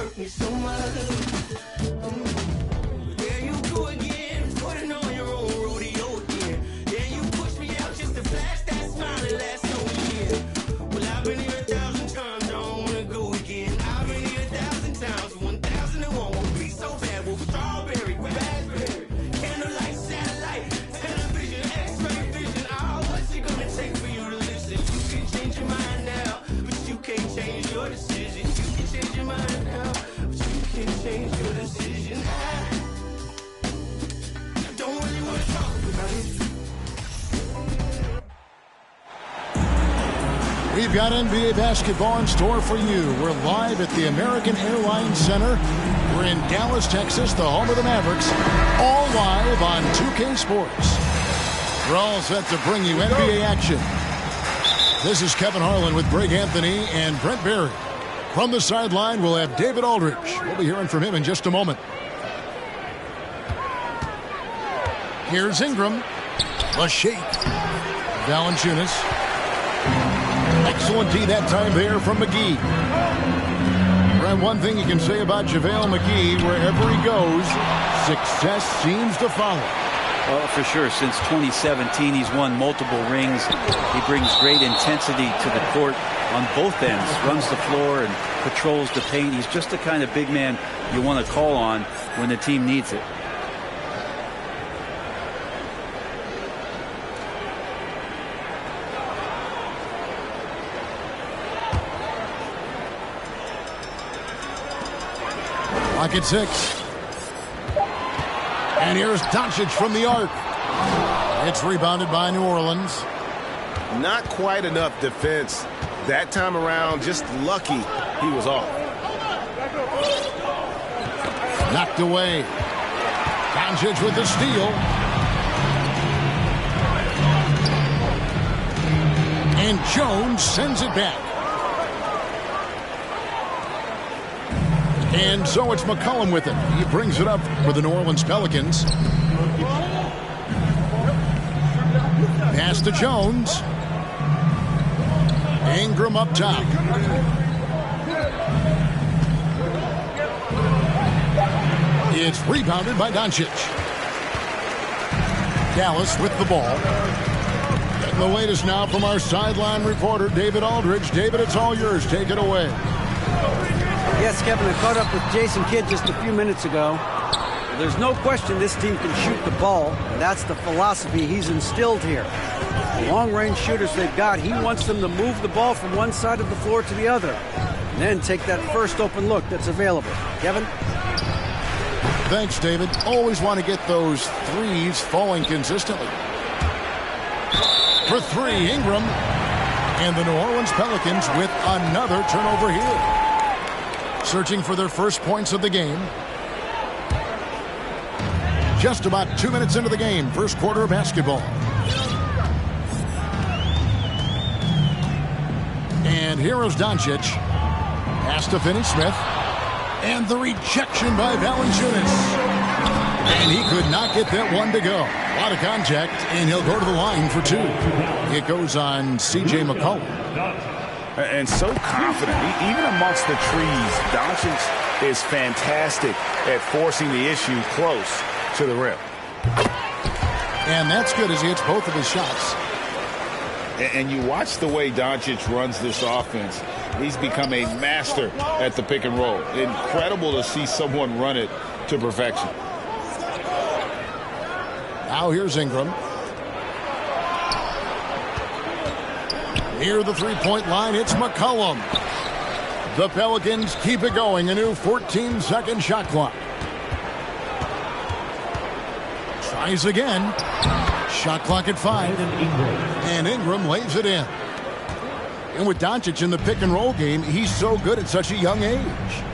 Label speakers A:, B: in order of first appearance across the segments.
A: hurt me so much. There you go again, putting on your own rodeo again. Yeah, you pushed me out just to flash that smile and last no year. Well, I've been here 1,000 times, I don't wanna go again. I've been here 1,000 times, 1,001 would be so bad. Well, strawberry, raspberry, candlelight, satellite, television, X-ray vision. Oh, what's it gonna take for you to listen? You can change your mind now, but you can't change your decision. You can change your mind now, but you can't change your decision. I don't really wanna talk about it.
B: We've got NBA basketball in store for you. We're live at the American Airlines Center. We're in Dallas, Texas, the home of the Mavericks. All live on 2K Sports. We're all set to bring you NBA action. This is Kevin Harlan with Greg Anthony and Brent Barry. From the sideline, we'll have David Aldridge. We'll be hearing from him in just a moment. Here's Ingram. A shake. Valanciunas. Excellent D that time there from McGee. And one thing you can say about JaVale McGee, wherever he goes, success seems to follow.
C: Well, for sure. Since 2017, he's won multiple rings. He brings great intensity to the court on both ends. Runs the floor and patrols the paint. He's just the kind of big man you want to call on when the team needs it.
B: Lock at 6. And here's Doncic from the arc. It's rebounded by New Orleans.
D: Not quite enough defense that time around. Just lucky he was off.
B: Knocked away. Doncic with the steal. And Jones sends it back. And so it's McCollum with it. He brings it up for the New Orleans Pelicans. Pass to Jones. Ingram up top. It's rebounded by Doncic. Dallas with the ball. Getting the latest now from our sideline reporter, David Aldridge. David, it's all yours. Take it away.
E: Yes, Kevin, I caught up with Jason Kidd just a few minutes ago. There's no question this team can shoot the ball, and that's the philosophy he's instilled here. The long-range shooters they've got, he wants them to move the ball from one side of the floor to the other, and then take that first open look that's available. Kevin?
B: Thanks, David. Always want to get those threes falling consistently. For three, Ingram. And the New Orleans Pelicans with another turnover here. Searching for their first points of the game. Just about 2 minutes into the game, first quarter of basketball. And here is Doncic. Pass to Finney-Smith. And the rejection by Valanciunas. And he could not get that one to go. A lot of contact, and he'll go to the line for two. It goes on C.J. McCollum.
F: And so confident. Even amongst the trees, Doncic is fantastic at forcing the issue close to the rim.
B: And that's good as he hits both of his shots.
F: And you watch the way Doncic runs this offense. He's become a master at the pick and roll. Incredible to see someone run it to perfection.
B: Now here's Ingram. Near the three-point line, it's McCollum. The Pelicans keep it going. A new 14-second shot clock. Tries again. Shot clock at 5. And Ingram lays it in. And with Doncic in the pick-and-roll game, he's so good at such a young age.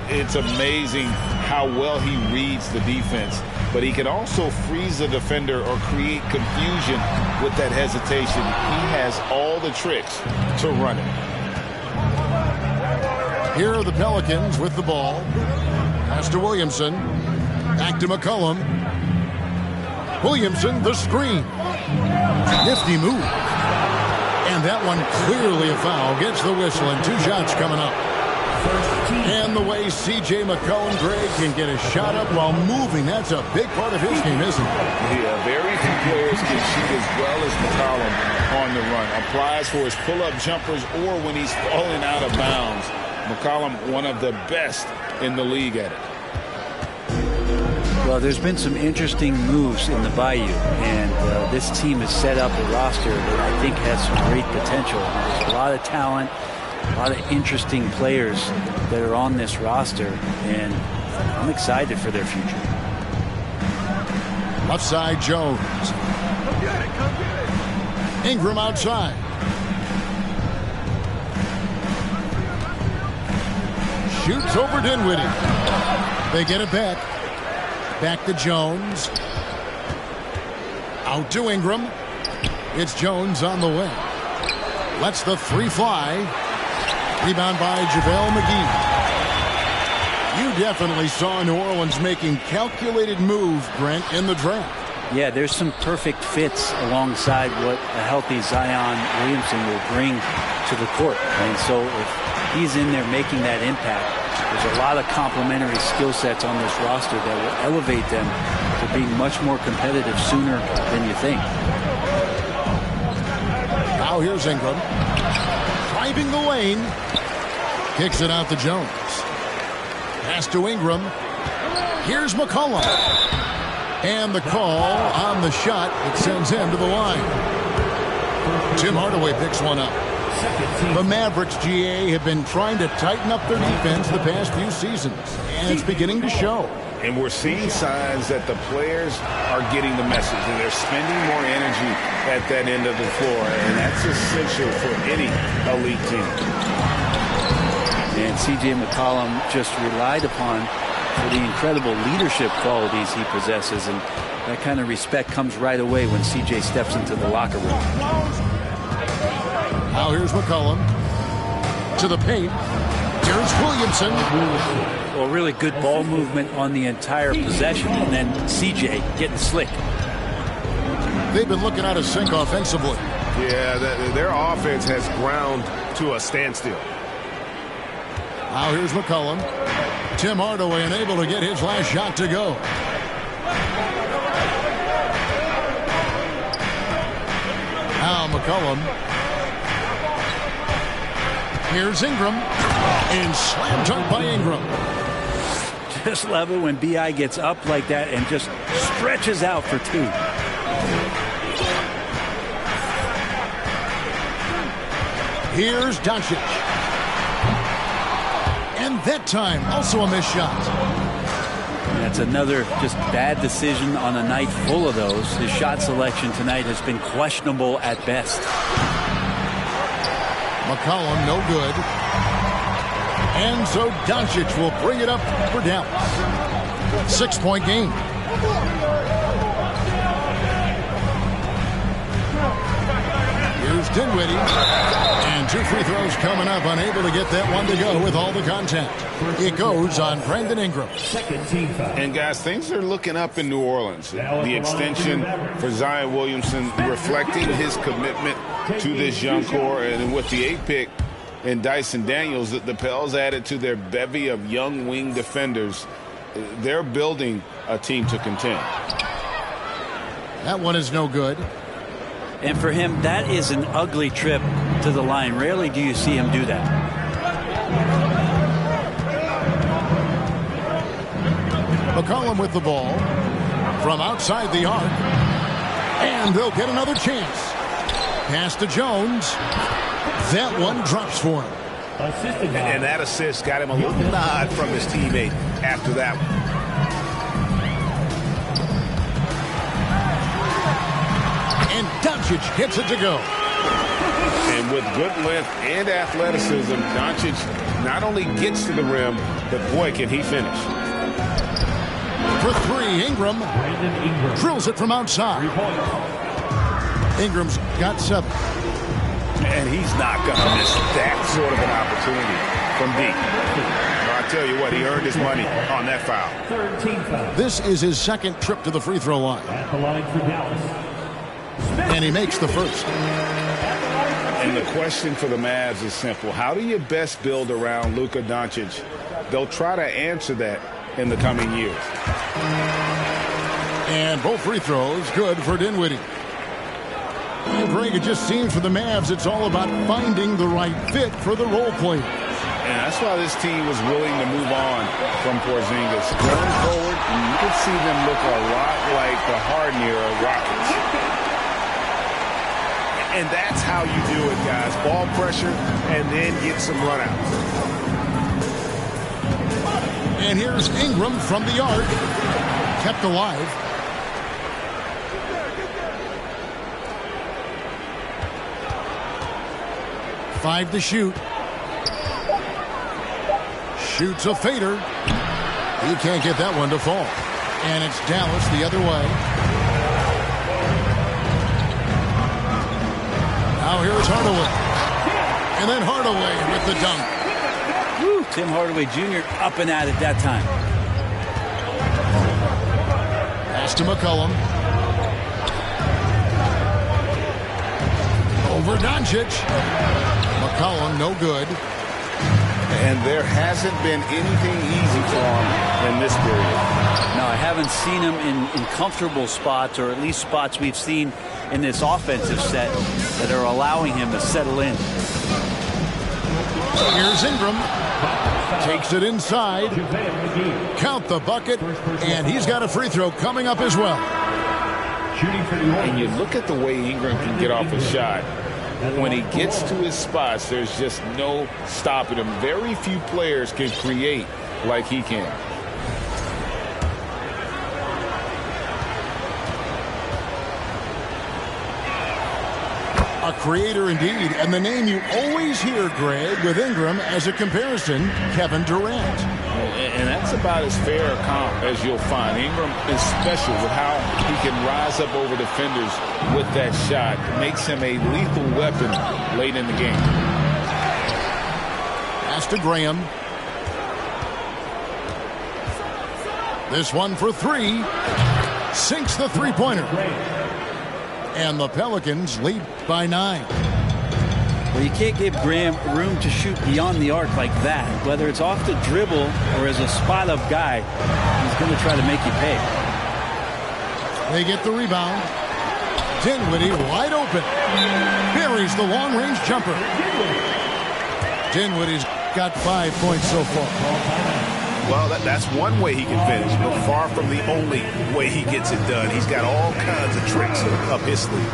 F: It's amazing how well he reads the defense. But he can also freeze the defender or create confusion with that hesitation. He has all the tricks to run it.
B: Here are the Pelicans with the ball. Pass to Williamson. Back to McCollum. Williamson, the screen. Nifty move. And that one clearly a foul. Gets the whistle and 2 shots coming up. And the way C.J. McCollum, Greg, can get a shot up while moving, that's a big part of his game, isn't it?
F: Yeah, very few players can shoot as well as McCollum on the run. Applies for his pull-up jumpers or when he's falling out of bounds. McCollum, one of the best in the league at it.
C: Well, there's been some interesting moves in the Bayou, and this team has set up a roster that I think has some great potential. There's a lot of talent, a lot of interesting players that are on this roster, and I'm excited for their future.
B: Left side, Jones.
A: Come get it, come get it.
B: Ingram outside. Shoots over Dinwiddie. They get it back. Back to Jones. Out to Ingram. It's Jones on the wing. Lets the three fly. Rebound by JaVale McGee. You definitely saw New Orleans making calculated moves, Brent, in the draft.
C: Yeah, there's some perfect fits alongside what a healthy Zion Williamson will bring to the court. And so if he's in there making that impact, there's a lot of complementary skill sets on this roster that will elevate them to being much more competitive sooner than you think.
B: Now here's Ingram. Driving the lane. Kicks it out to Jones. Pass to Ingram. Here's McCollum. And the call on the shot that sends him to the line. Tim Hardaway picks one up. The Mavericks, GA, have been trying to tighten up their defense the past few seasons, and it's beginning to show.
F: And we're seeing signs that the players are getting the message, and they're spending more energy at that end of the floor, and that's essential for any elite team.
C: And C.J. McCollum just relied upon for the incredible leadership qualities he possesses, and that kind of respect comes right away when C.J. steps into the locker room.
B: Now here's McCollum to the paint. Here's Williamson.
C: Well, really good ball movement on the entire possession, and then C.J. getting slick.
B: They've been looking out of sync offensively.
D: Yeah, their offense has ground to a standstill.
B: Now here's McCollum. Tim Hardaway unable to get his last shot to go. Now McCollum. Here's Ingram. And slam dunk by Ingram.
C: Just love it when B.I. gets up like that and just stretches out for two.
B: Here's Doncic. And that time, also a missed shot.
C: That's another just bad decision on a night full of those. His shot selection tonight has been questionable at best.
B: McCollum, no good. And so Doncic will bring it up for Dallas. 6-point game. Here's Dinwiddie. And two free throws coming up. Unable to get that one to go with all the contact. It goes on Brandon Ingram.
F: And guys, things are looking up in New Orleans. The extension for Zion Williamson reflecting his commitment to this young core. And with the 8th pick and Dyson Daniels, the Pels added to their bevy of young wing defenders. They're building a team to contend.
B: That one is no good.
C: And for him, that is an ugly trip to the line. Rarely do you see him do that.
B: McCollum with the ball from outside the arc. And they'll get another chance. Pass to Jones. That one drops for him.
D: And that assist got him a little nod from his teammate after that one.
B: And Doncic hits it to go.
F: And with good length and athleticism, Doncic not only gets to the rim, but boy, can he finish.
B: For three, Ingram drills it from outside. Ingram's got 7.
F: And he's not going to miss that sort of an opportunity from deep. I tell you what, he earned his money on that foul.
B: This is his 2nd trip to the free throw line.
G: At the line for Dallas.
B: And he makes the first.
F: And the question for the Mavs is simple. How do you best build around Luka Doncic? They'll try to answer that in the coming years.
B: And both free throws good for Dinwiddie. And Greg, it just seems for the Mavs it's all about finding the right fit for the role players.
F: And that's why this team was willing to move on from Porzingis. Going forward, you can see them look a lot like the Harden-era Rockets.
D: And that's how you do it, guys. Ball pressure and then get some runouts.
B: And here's Ingram from the arc. Kept alive. Five to shoot. Shoots a fader. He can't get that one to fall. And it's Dallas the other way. Now here's Hardaway. And then Hardaway with the dunk.
C: Woo, Tim Hardaway Jr. up and at it that time.
B: Pass to McCollum. Over Doncic. McCollum no good.
F: And there hasn't been anything easy for him in this period.
C: No, I haven't seen him in comfortable spots, or at least spots we've seen in this offensive set that are allowing him to settle in.
B: Here's Ingram. Takes it inside. Count the bucket. And he's got a free throw coming up as well.
F: And you look at the way Ingram can get off a shot. When he gets to his spots, there's just no stopping him. Very few players can create like he can.
B: A creator indeed, and the name you always hear, Greg, with Ingram as a comparison, Kevin Durant.
F: And that's about as fair a comp as you'll find. Ingram is special with how he can rise up over defenders with that shot. It makes him a lethal weapon late in the game.
B: Pass to Graham. This one for three. Sinks the three-pointer. And the Pelicans lead by 9.
C: Well, you can't give Graham room to shoot beyond the arc like that. Whether it's off the dribble or as a spot-up guy, he's going to try to make you pay.
B: They get the rebound. Dinwiddie wide open. Buries the long-range jumper. Dinwiddie's got 5 points so far.
D: Well, that's one way he can finish, but far from the only way he gets it done. He's got all kinds of tricks up his sleeve.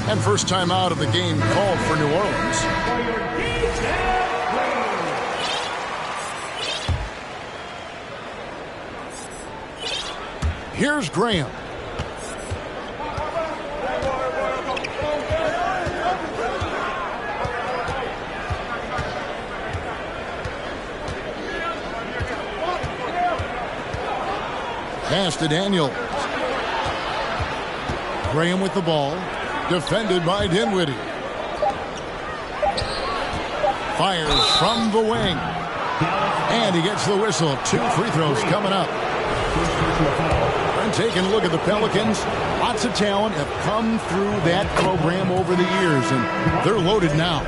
B: And first time out of the game called for New Orleans. Here's Graham. Pass to Daniels. Graham with the ball. Defended by Dinwiddie. Fires from the wing. And he gets the whistle. 2 free throws coming up. And taking a look at the Pelicans. Lots of talent have come through that program over the years. And they're loaded now.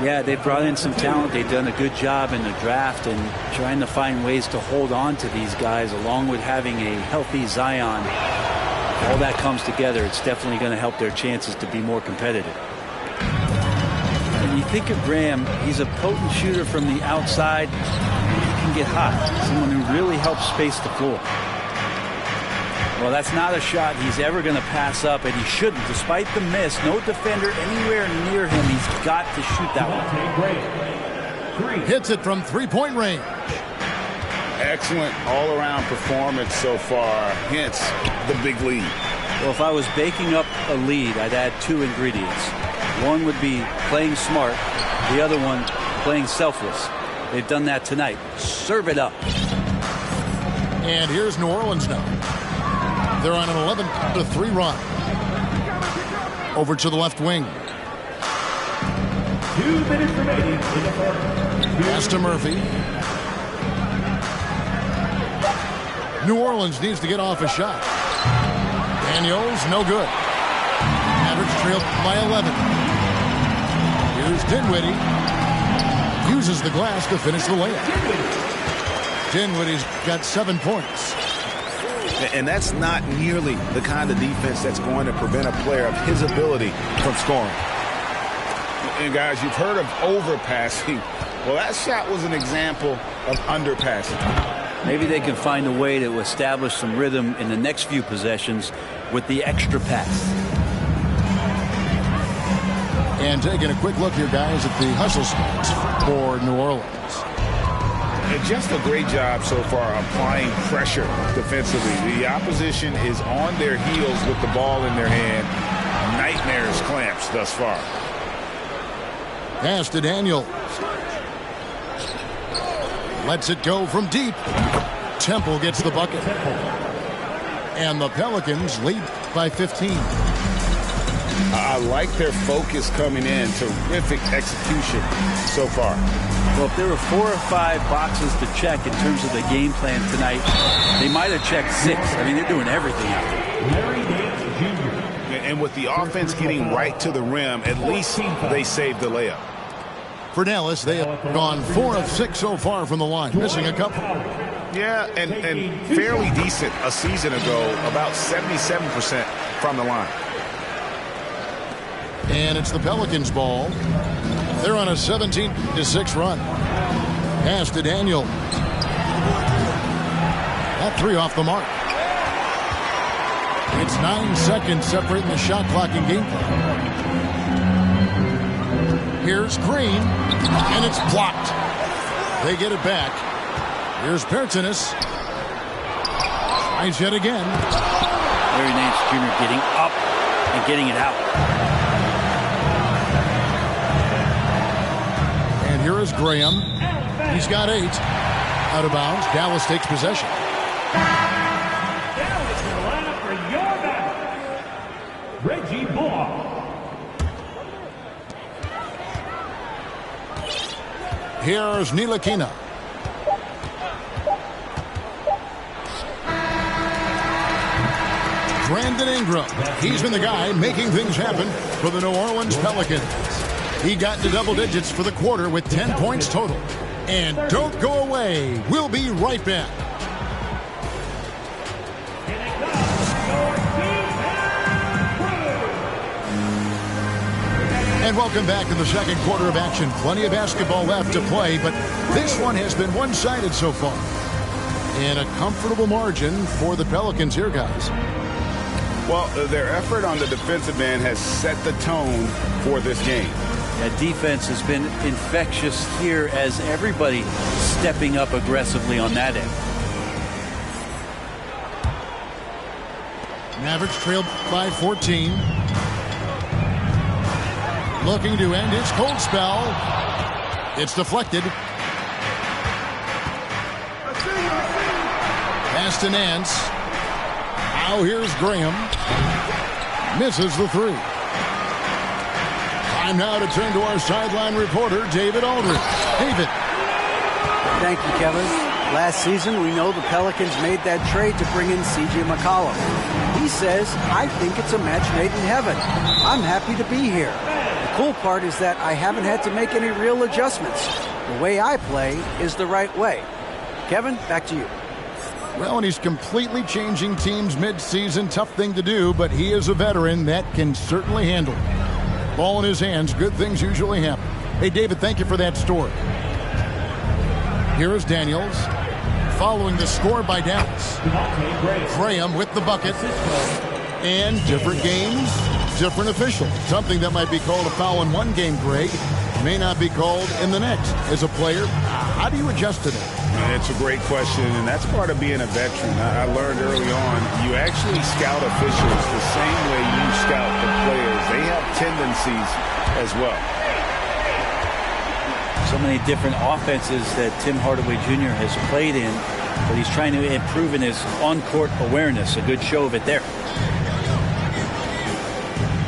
C: Yeah, they've brought in some talent. They've done a good job in the draft and trying to find ways to hold on to these guys, along with having a healthy Zion. All that comes together, it's definitely going to help their chances to be more competitive. When you think of Graham, he's a potent shooter from the outside. He can get hot. Someone who really helps space the floor. Well, that's not a shot he's ever going to pass up, and he shouldn't. Despite the miss, no defender anywhere near him. He's got to shoot that one.
B: Hits it from three-point range.
F: Excellent all-around performance so far, hence the big lead.
C: Well, if I was baking up a lead, I'd add 2 ingredients. One would be playing smart. The other one, playing selfless. They've done that tonight. Serve it up.
B: And here's New Orleans now. They're on an 11-3 run. Over to the left wing.
G: 2 minutes remaining in the first.
B: Pass to Murphy. New Orleans needs to get off a shot. Daniels, no good. Mavericks trailed by 11. Here's Dinwiddie. Uses the glass to finish the layup. Dinwiddie's got 7 points.
D: And that's not nearly the kind of defense that's going to prevent a player of his ability from scoring.
F: And guys, you've heard of overpassing. Well, that shot was an example of underpassing.
C: Maybe they can find a way to establish some rhythm in the next few possessions with the extra pass.
B: And taking a quick look here, guys, at the hustle stats for New Orleans.
F: And just a great job so far applying pressure defensively. The opposition is on their heels with the ball in their hand. Nightmares clamps thus far.
B: Pass to Daniels. Lets it go from deep. Temple gets the bucket. And the Pelicans lead by 15.
F: I like their focus coming in. Terrific execution so far.
C: Well, if there were 4 or 5 boxes to check in terms of the game plan tonight, they might have checked 6. I mean, they're doing everything out there.
G: Larry Nance Jr.
F: And with the offense getting right to the rim, at least they saved the layup.
B: For Dallas, they have gone 4 of 6 so far from the line, missing a couple.
F: Yeah, and fairly decent a season ago, about 77% from the line.
B: And it's the Pelicans' ball. They're on a 17-6 run. Pass to Daniel. That 3 off the mark. It's 9 seconds separating the shot clock and game clock. Here's Green, and it's blocked. They get it back. Here's Pertinas. Tries yet again.
C: Larry Nance Jr. getting up and getting it out.
B: And here is Graham. He's got 8. Out of bounds. Dallas takes possession.
G: Dallas in the lineup for your battle. Reggie Bullock.
B: Here's Ntilikina. Brandon Ingram. He's been the guy making things happen for the New Orleans Pelicans. He got into double digits for the quarter with 10 points total. And don't go away. We'll be right back. And welcome back to the second quarter of action. Plenty of basketball left to play, but this one has been one-sided so far. And a comfortable margin for the Pelicans here, guys.
F: Well, their effort on the defensive end has set the tone for this game.
C: That defense has been infectious here as everybody stepping up aggressively on that end.
B: Mavericks trailed by 14. Looking to end his cold spell. It's deflected. Pass to Nance. Now here's Graham. Misses the 3. Time now to turn to our sideline reporter, David Aldridge. David.
E: Thank you, Kevin. Last season, we know the Pelicans made that trade to bring in C.J. McCollum. He says, I think it's a match made in heaven. I'm happy to be here. The cool part is that I haven't had to make any real adjustments. The way I play is the right way. Kevin, back to you.
B: Well, and he's completely changing teams mid-season. Tough thing to do, but he is a veteran that can certainly handle it. Ball in his hands. Good things usually happen. Hey, David, thank you for that story. Here is Daniels. Following the score by Dallas. Graham with the bucket. And different games, different officials. Something that might be called a foul in one game, Greg, may not be called in the next. As a player, how do you adjust to that?
F: It's a great question, and that's part of being a veteran. I learned early on, you actually scout officials the same way you scout the players. They have tendencies as well.
C: So many different offenses that Tim Hardaway Jr. has played in, but he's trying to improve in his on-court awareness. A good show of it there.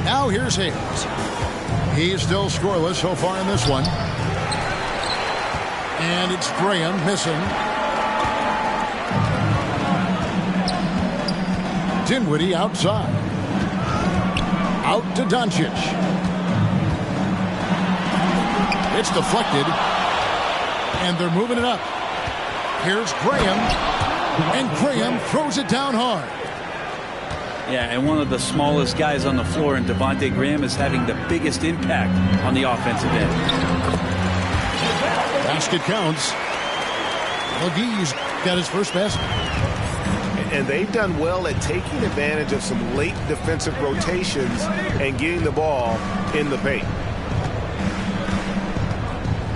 B: Now here's Hayes. He's still scoreless so far in this one. And it's Graham missing. Dinwiddie outside. Out to Doncic. It's deflected. And they're moving it up. Here's Graham. And Graham throws it down hard.
C: Yeah, and one of the smallest guys on the floor, and Devontae Graham is having the biggest impact on the offensive end.
B: Basket counts. McGee's got his first basket.
D: And they've done well at taking advantage of some late defensive rotations and getting the ball in the paint.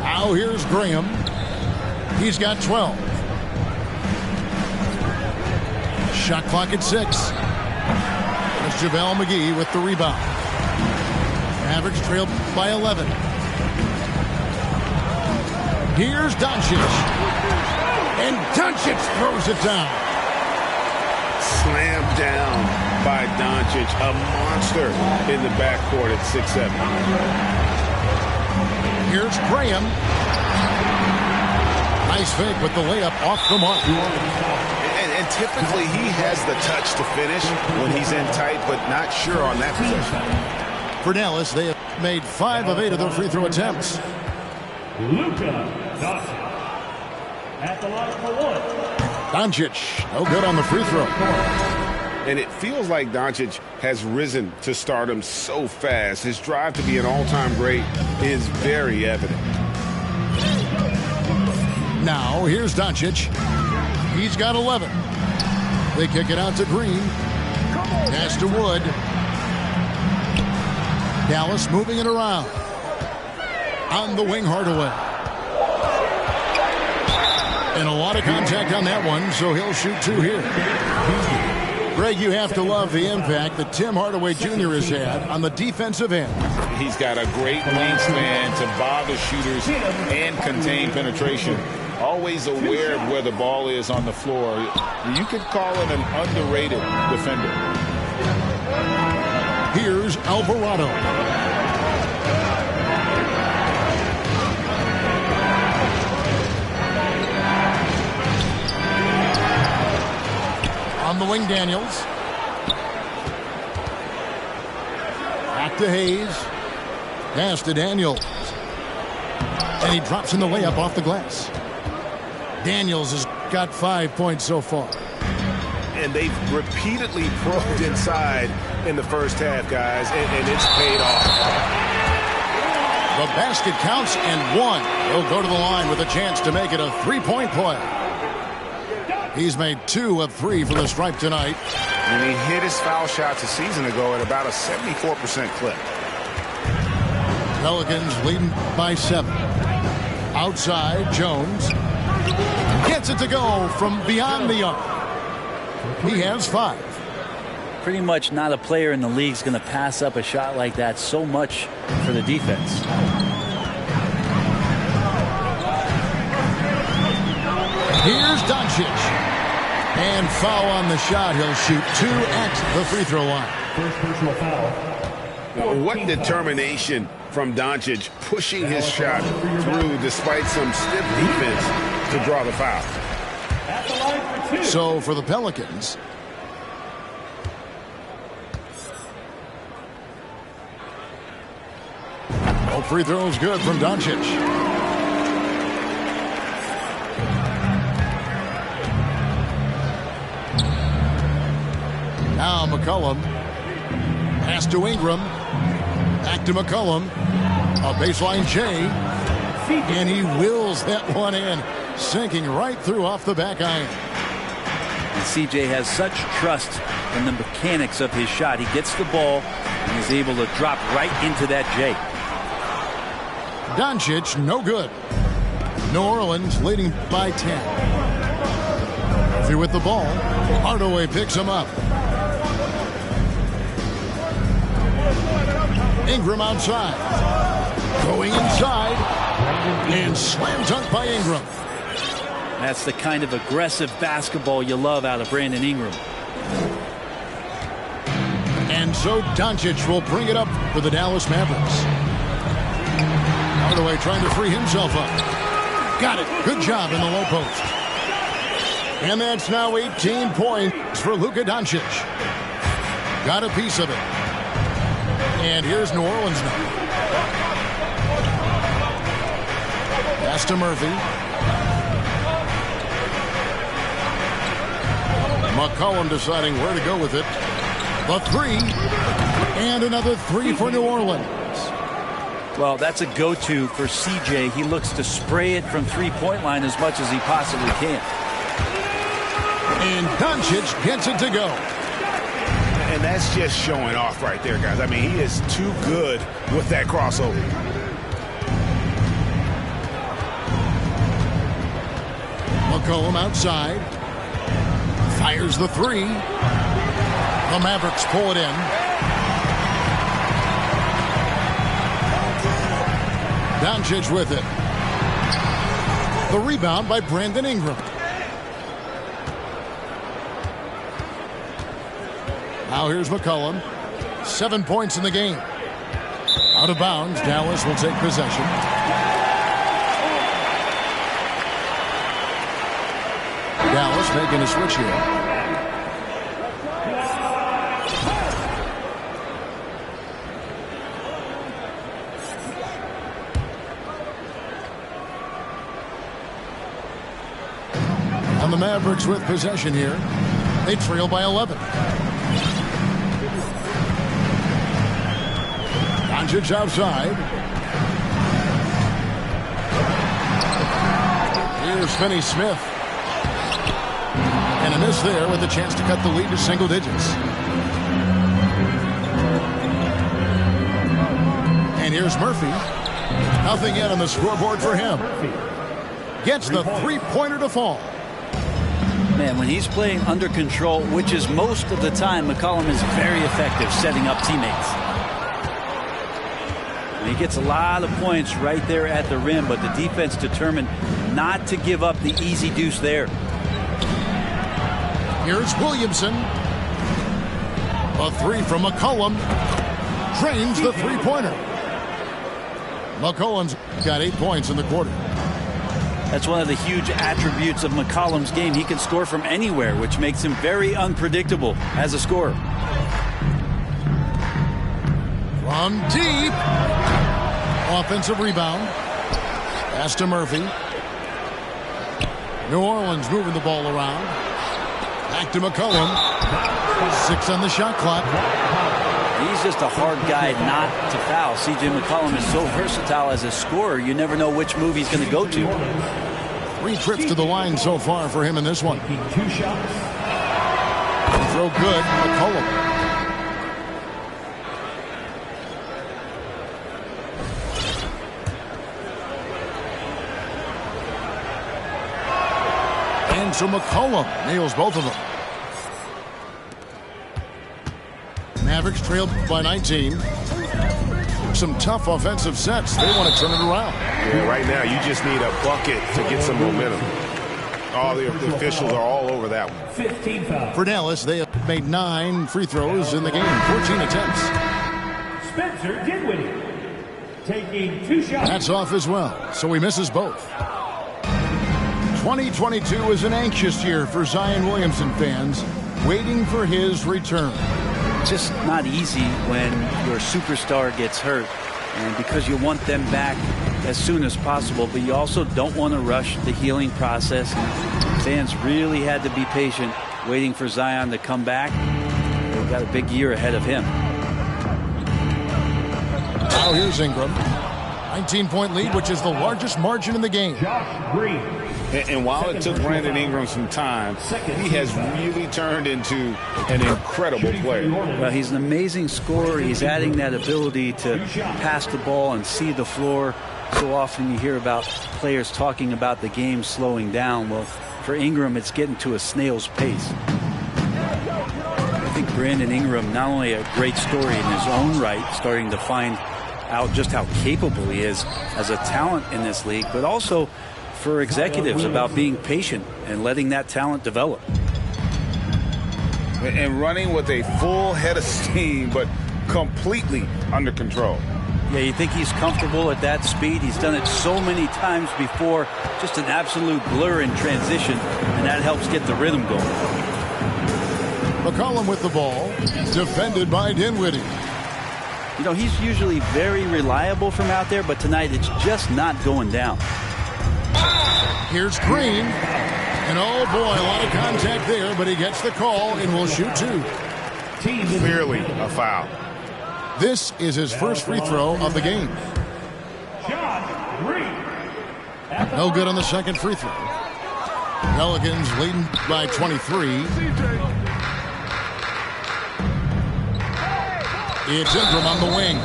B: Now here's Graham. He's got 12. Shot clock at 6. There's JaVale McGee with the rebound. Mavericks trailed by 11. Here's Doncic. And Doncic throws it down.
D: Slammed down by Doncic. A monster in the backcourt at 6'7".
B: Here's Graham. Nice fake with the layup off the mark.
D: And typically he has the touch to finish when he's in tight, but not sure on that possession.
B: For Dallas, they have made 5 of 8 of their free throw attempts.
G: Luka Doncic at the line for one.
B: Doncic, no good on the free throw.
D: And it feels like Doncic has risen to stardom so fast. His drive to be an all-time great is very evident.
B: Now, here's Doncic. He's got 11. They kick it out to Green. Pass to Wood. Dallas moving it around. On the wing, Hardaway. And a lot of contact on that one, so he'll shoot 2 here. Greg, you have to love the impact that Tim Hardaway Jr. has had on the defensive end.
F: He's got a great wingspan to bother shooters and contain penetration. Always aware of where the ball is on the floor. You could call him an underrated defender.
B: Here's Alvarado. On the wing, Daniels. Back to Hayes. Pass to Daniels. And he drops in the layup off the glass. Daniels has got 5 points so far.
D: And they've repeatedly probed inside in the first half, guys, and it's paid off.
B: The basket counts and 1. He'll go to the line with a chance to make it a 3-point play. He's made 2 of 3 from the stripe tonight.
D: And he hit his foul shots a season ago at about a 74% clip.
B: Pelicans leading by 7. Outside, Jones gets it to go from beyond the arc. He has 5.
C: Pretty much not a player in the league is going to pass up a shot like that so much for the defense.
B: Here's Doncic. And foul on the shot. He'll shoot 2 at the free throw line.
G: First personal foul.
D: What determination from Doncic, pushing his shot through despite some stiff defense to draw the foul.
G: At the line for 2.
B: So for the Pelicans, no free throws good from Doncic. Now McCollum. Pass to Ingram. Back to McCollum. A baseline J. And he wills that one in. Sinking right through off the back iron.
C: And CJ has such trust in the mechanics of his shot. He gets the ball and is able to drop right into that J.
B: Doncic, no good. New Orleans leading by 10. Murphy with the ball. Hardaway picks him up. Ingram outside. Going inside. And slam dunk by Ingram.
C: That's the kind of aggressive basketball you love out of Brandon Ingram.
B: And so Doncic will bring it up for the Dallas Mavericks. Hardaway trying to free himself up. Got it. Good job in the low post. And that's now 18 points for Luka Doncic. Got a piece of it. And here's New Orleans now. Pass to Murphy. McCollum deciding where to go with it. The three. And another three for New Orleans.
C: Well, that's a go-to for CJ. He looks to spray it from three-point line as much as he possibly can.
B: And Doncic gets it to go.
D: And that's just showing off right there, guys. I mean, he is too good with that crossover.
B: McCollum outside. Fires the three. The Mavericks pull it in. Doncic with it. The rebound by Brandon Ingram. Now here's McCollum. 7 points in the game. Out of bounds. Dallas will take possession. Dallas making a switch here. And the Mavericks with possession here. They trail by 11. Doncic outside. Here's Finney-Smith. And a miss there with a chance to cut the lead to single digits. And here's Murphy. Nothing yet on the scoreboard for him. Gets the three-pointer to fall.
C: Man, when he's playing under control, which is most of the time, McCollum is very effective setting up teammates. And he gets a lot of points right there at the rim, but the defense determined not to give up the easy deuce there.
B: Here's Williamson. A three from McCollum. Drains the three-pointer. McCollum's got 8 points in the quarter.
C: That's one of the huge attributes of McCollum's game. He can score from anywhere, which makes him very unpredictable as a scorer.
B: From deep. Offensive rebound. Pass to Murphy. New Orleans moving the ball around. Back to McCollum. 6 on the shot clock.
C: He's just a hard guy not to foul. C.J. McCollum is so versatile as a scorer, you never know which move he's going to go to.
B: 3 trips to the line so far for him in this one.
G: 2 shots.
B: Throw good. McCollum. And so McCollum nails both of them. Mavericks trailed by 19. Some tough offensive sets. They want to turn it around.
D: Yeah, right now you just need a bucket to get some momentum. All the officials are all over that one.
G: 15 fouls.
B: For Dallas, they have made 9 free throws in the game. 14 attempts.
G: Spencer Dinwiddie taking 2 shots.
B: That's off as well, so he misses both. 2022 is an anxious year for Zion Williamson fans, waiting for his return.
C: Just not easy when your superstar gets hurt, and because you want them back as soon as possible, but you also don't want to rush the healing process. And fans really had to be patient waiting for Zion to come back. They've got a big year ahead of him.
B: Now here's Ingram. 19-point lead, which is the largest margin in the game.
G: Josh Green.
D: And while it took Brandon Ingram some time, he has really turned into an incredible player.
C: Well, he's an amazing scorer. He's adding that ability to pass the ball and see the floor. So often you hear about players talking about the game slowing down. Well, for Ingram, it's getting to a snail's pace. I think Brandon Ingram, not only a great story in his own right, starting to find out just how capable he is as a talent in this league, but also for executives about being patient and letting that talent develop.
D: And running with a full head of steam, but completely under control.
C: Yeah, you think he's comfortable at that speed. He's done it so many times before. Just an absolute blur in transition, and that helps get the rhythm going.
B: McCollum with the ball, defended by Dinwiddie.
C: You know, he's usually very reliable from out there, but tonight it's just not going down.
B: Here's Green. And oh boy, a lot of contact there, but he gets the call and will shoot 2.
D: Clearly a foul.
B: This is his first free throw of the game.
G: Shot 3.
B: No good on the second free throw. Pelicans leading by 23. It's Ingram on the wing.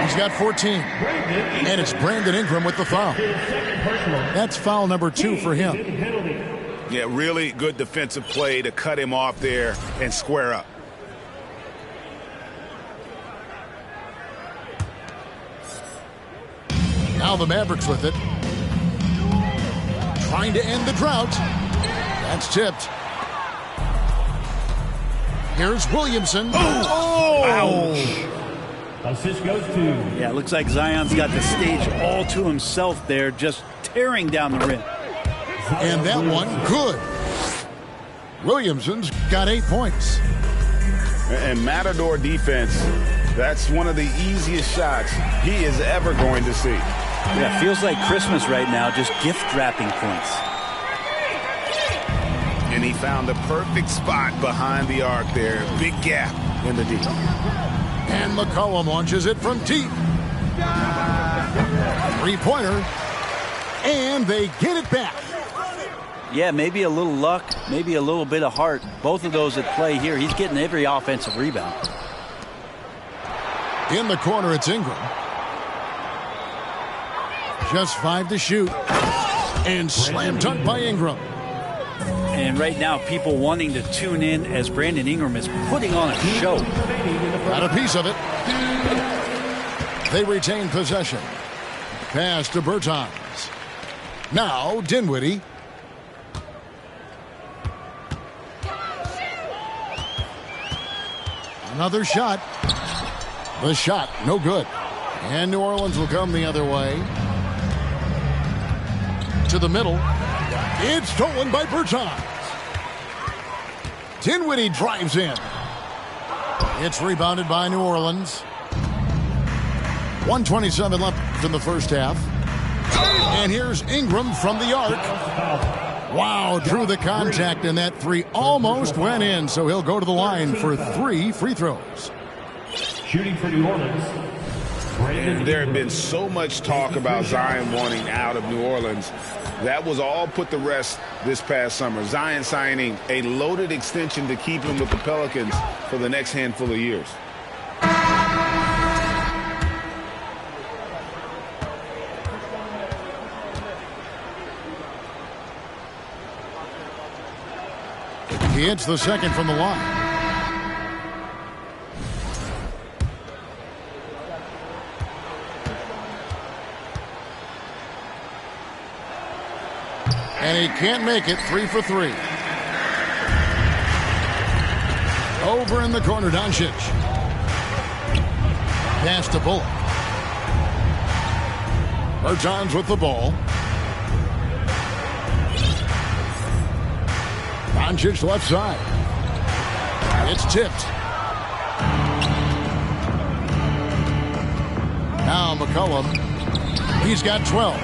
B: He's got 14. And it's Brandon Ingram with the foul. That's foul number 2 for him.
F: Yeah, really good defensive play to cut him off there and square up.
B: Now the Mavericks with it. Trying to end the drought. That's tipped. Here's Williamson.
G: Ouch. Assist goes to.
C: Yeah, it looks like Zion's got the stage all to himself there, just tearing down the rim.
B: And that one, good. Williamson's got 8 points.
D: And Matador defense, that's one of the easiest shots he is ever going to see.
C: Yeah, feels like Christmas right now, just gift wrapping points.
F: And he found the perfect spot behind the arc there. Big gap in the D.
B: And McCollum launches it from deep. 3-pointer. And they get it back.
C: Yeah, maybe a little luck, maybe a little bit of heart. Both of those at play here. He's getting every offensive rebound.
B: In the corner, it's Ingram. Just 5 to shoot. And slam dunk by Ingram.
C: And right now, people wanting to tune in as Brandon Ingram is putting on a show.
B: Got a piece of it. They retain possession. Pass to Bertans. Now, Dinwiddie. Another shot. The shot, no good. And New Orleans will come the other way. To the middle. It's stolen by Bertans. Dinwiddie drives in. It's rebounded by New Orleans. 1:27 left in the first half. And here's Ingram from the arc. Wow, drew the contact, and that 3 almost went in, so he'll go to the line for 3 free throws.
G: Shooting for New Orleans.
D: And there had been so much talk about Zion wanting out of New Orleans. That was all put to rest this past summer. Zion signing a loaded extension to keep him with the Pelicans for the next handful of years.
B: He hits the second from the line. And he can't make it. 3 for 3. Over in the corner, Doncic. Pass to Bullock. Bertans with the ball. Doncic left side. It's tipped. Now McCollum. He's got 12.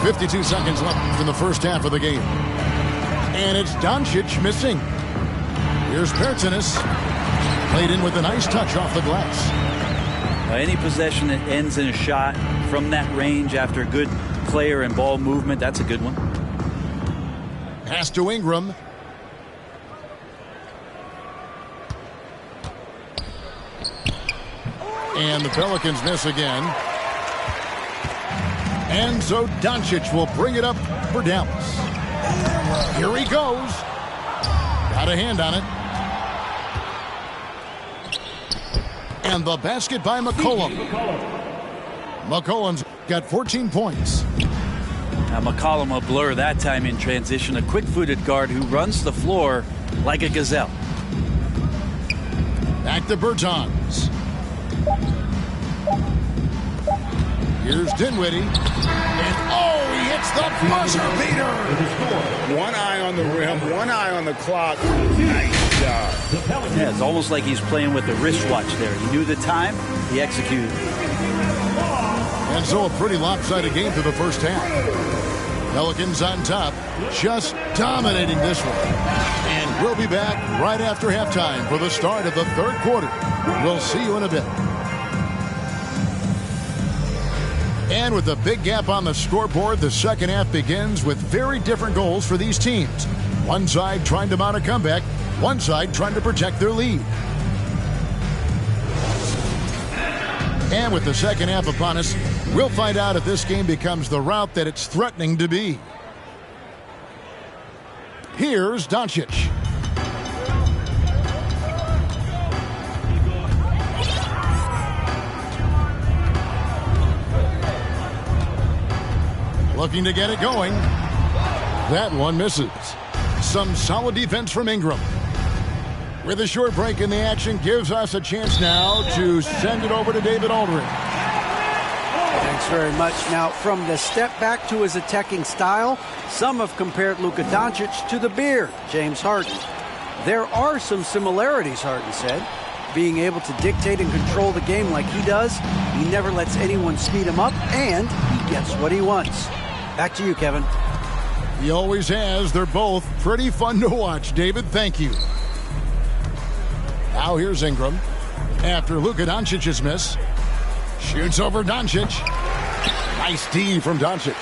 B: .52 seconds left in the first half of the game. And it's Doncic missing. Here's Bertans. Played in with a nice touch off the glass.
C: Any possession that ends in a shot from that range after good player and ball movement, that's a good one.
B: Pass to Ingram. And the Pelicans miss again. And so Doncic will bring it up for Dallas. Here he goes. Got a hand on it. And the basket by McCollum. McCollum's got 14 points.
C: Now McCollum a blur that time in transition. A quick-footed guard who runs the floor like a gazelle.
B: Back to Bertans. Here's Dinwiddie. And oh, he hits the buzzer beater.
D: One eye on the rim, one eye on the clock. Nice job.
C: Yeah, it's almost like he's playing with the wristwatch there. He knew the time, he executed.
B: And so a pretty lopsided game through the first half. Pelicans on top, just dominating this one. And we'll be back right after halftime for the start of the third quarter. We'll see you in a bit. And with the big gap on the scoreboard, the second half begins with very different goals for these teams. One side trying to mount a comeback, one side trying to protect their lead. And with the second half upon us, we'll find out if this game becomes the route that it's threatening to be. Here's Doncic. Looking to get it going. That one misses. Some solid defense from Ingram. With a short break in the action, gives us a chance now to send it over to David Aldridge.
E: Thanks very much. Now, from the step back to his attacking style, some have compared Luka Doncic to the Beard, James Harden. There are some similarities, Harden said. Being able to dictate and control the game like he does, he never lets anyone speed him up, and he gets what he wants. Back to you, Kevin.
B: He always has. They're both pretty fun to watch, David. Thank you. Now here's Ingram. After Luka Doncic's miss. Shoots over Doncic. Nice D from Doncic.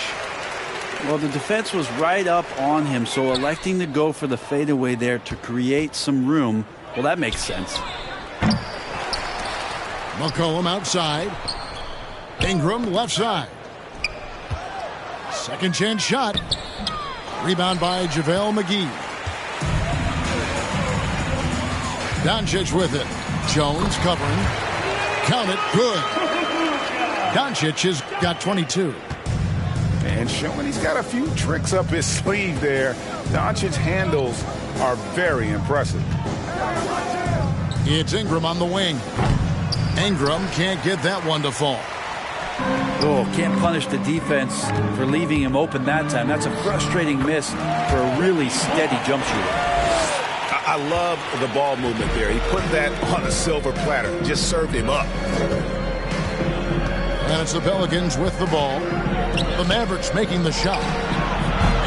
C: Well, the defense was right up on him, so electing to go for the fadeaway there to create some room, well, that makes sense.
B: McCollum outside. Ingram left side. Second chance shot. Rebound by JaVale McGee. Doncic with it. Jones covering. Count it. Good. Doncic has got 22.
D: And showing he's got a few tricks up his sleeve there. Doncic's handles are very impressive.
B: It's Ingram on the wing. Ingram can't get that one to fall.
C: Oh, can't punish the defense for leaving him open that time. That's a frustrating miss for a really steady jump shooter.
D: I love the ball movement there. He put that on a silver platter. Just served him up.
B: And it's the Pelicans with the ball. The Mavericks making the shot.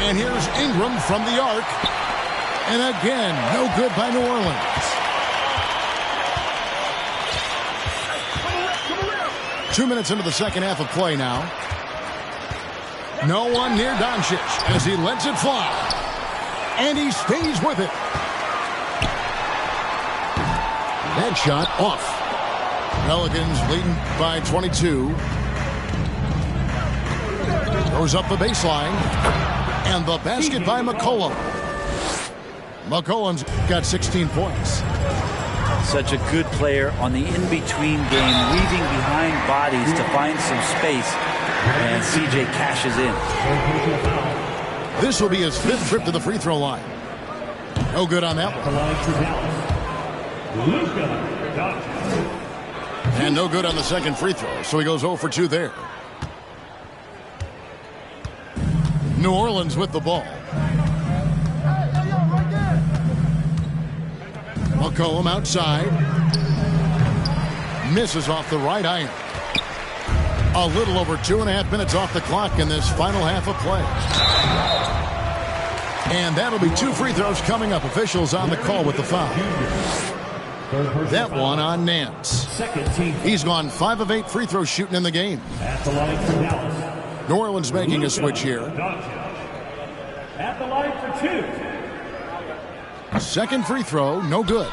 B: And here's Ingram from the arc. And again, no good by New Orleans. 2 minutes into the second half of play now. No one near Doncic as he lets it fly. And he stays with it. That shot off. Pelicans leading by 22. Goes up the baseline. And the basket by McCollum. McCollum's got 16 points.
C: Such a good player on the in-between game, weaving behind bodies to find some space. And CJ cashes in.
B: This will be his 5th trip to the free throw line. No good on that one. And no good on the second free throw, so he goes 0 for 2 there. New Orleans with the ball. McCollum outside. Misses off the right iron. A little over 2.5 minutes off the clock in this final half of play. And that'll be 2 free throws coming up. Officials on the call with the foul. That one on Nance. He's gone 5 of 8 free throws shooting in the game.
G: At the line for Dallas.
B: New Orleans making a switch here.
G: At the line for 2.
B: Second free throw, no good.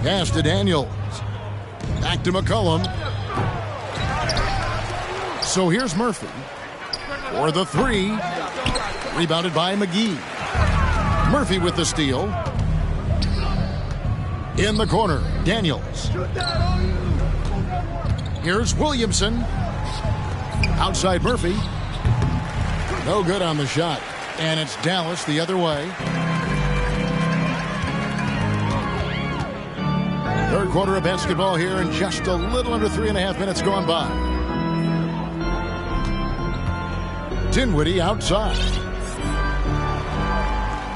B: Pass to Daniels. Back to McCollum. So here's Murphy for the 3. Rebounded by McGee. Murphy with the steal. In the corner, Daniels. Here's Williamson. Outside Murphy. No good on the shot. And it's Dallas the other way. Third quarter of basketball here, and just a little under 3.5 minutes gone by. Dinwiddie outside.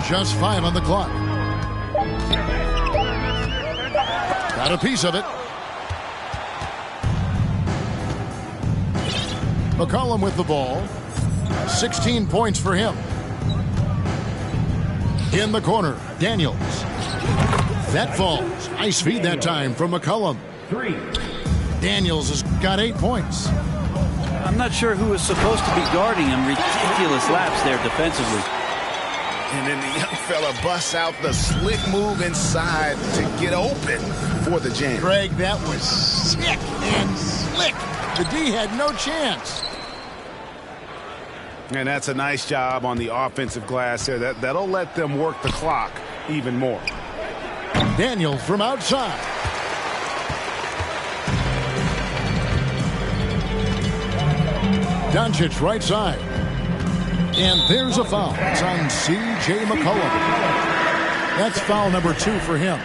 B: Just 5 on the clock. Got a piece of it. McCollum with the ball. 16 points for him. In the corner, Daniels. That falls. Nice feed that time from McCollum.
G: 3.
B: Daniels has got 8 points.
C: I'm not sure who is supposed to be guarding him. Ridiculous lapse there defensively.
D: And then the young fella busts out the slick move inside to get open for the jam.
B: Greg, that was sick and slick. The D had no chance.
D: And that's a nice job on the offensive glass there. That'll let them work the clock even more.
B: Daniels from outside. Doncic right side. And there's a foul. It's on C.J. McCollum. That's foul number 2 for him.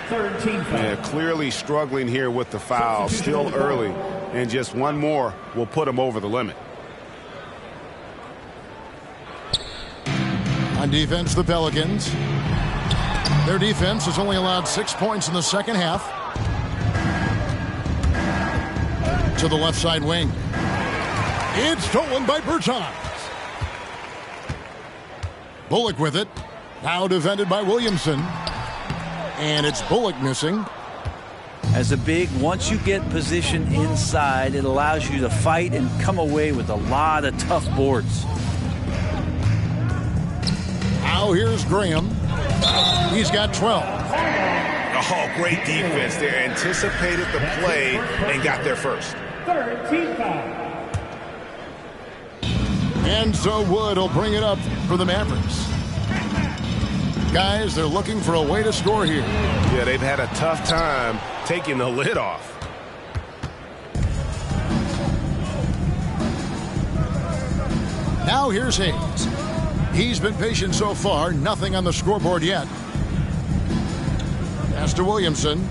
G: Third team foul.
D: Yeah, clearly struggling here with the foul. Still early. And just one more will put him over the limit.
B: On defense, the Pelicans. Their defense has only allowed 6 points in the second half. To the left side wing. It's stolen by Bertans. Bullock with it. Now defended by Williamson. And it's Bullock missing.
C: As a big, once you get position inside, it allows you to fight and come away with a lot of tough boards.
B: Now here's Graham. He's got 12.
D: Oh, great defense there. Anticipated the play and got there first.
G: Third team foul.
B: And so Wood will bring it up for the Mavericks. Guys, they're looking for a way to score here.
D: Yeah, they've had a tough time taking the lid off.
B: Now here's Hayes. He's been patient so far. Nothing on the scoreboard yet. Pass to Williamson.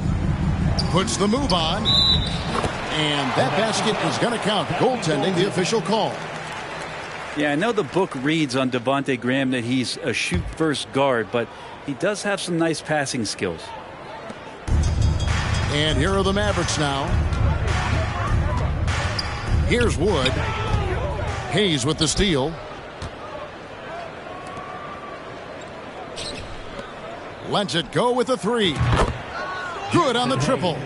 B: Puts the move on. And that basket is going to count. Goaltending, the official call.
C: Yeah, I know the book reads on Devontae Graham that he's a shoot-first guard, but he does have some nice passing skills.
B: And here are the Mavericks now. Here's Wood. Hayes with the steal. Lets it go with a 3. Good on the triple.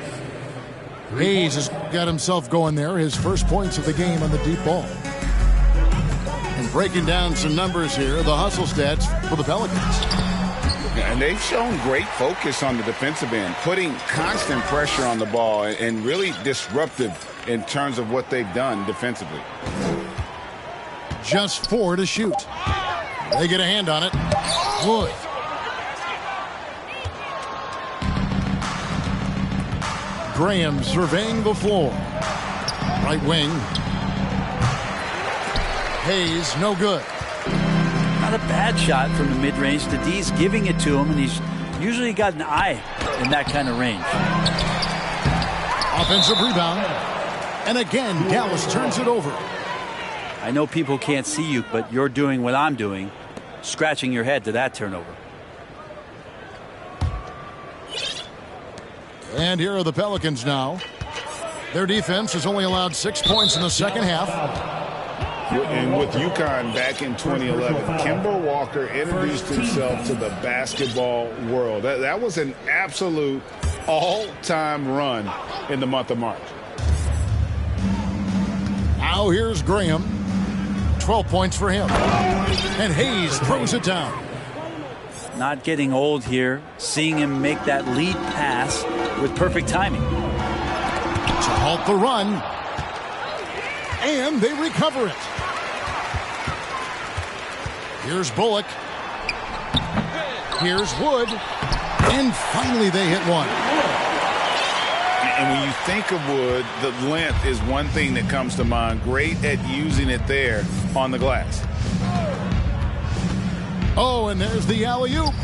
B: Hayes has got himself going there. His first points of the game on the deep ball. And breaking down some numbers here, the hustle stats for the Pelicans.
D: And they've shown great focus on the defensive end, putting constant pressure on the ball and really disruptive in terms of what they've done defensively.
B: Just 4 to shoot. They get a hand on it. Wood. Graham surveying the floor. Right wing. Hayes, no good.
C: Not a bad shot from the mid-range. The D's giving it to him, and he's usually got an eye in that kind of range.
B: Offensive rebound. And again, Dallas turns it over.
C: I know people can't see you, but you're doing what I'm doing, scratching your head to that turnover.
B: And here are the Pelicans now. Their defense has only allowed 6 points in the second half.
D: And with UConn back in 2011, Kemba Walker introduced himself to the basketball world. That was an absolute all-time run in the month of March.
B: Now here's Graham. 12 points for him. And Hayes throws it down.
C: Not getting old here. Seeing him make that lead pass with perfect timing.
B: To halt the run. And they recover it. Here's Bullock. Here's Wood. And finally they hit one.
D: And when you think of Wood, the length is one thing that comes to mind. Great at using it there on the glass.
B: Oh, and there's the alley-oop.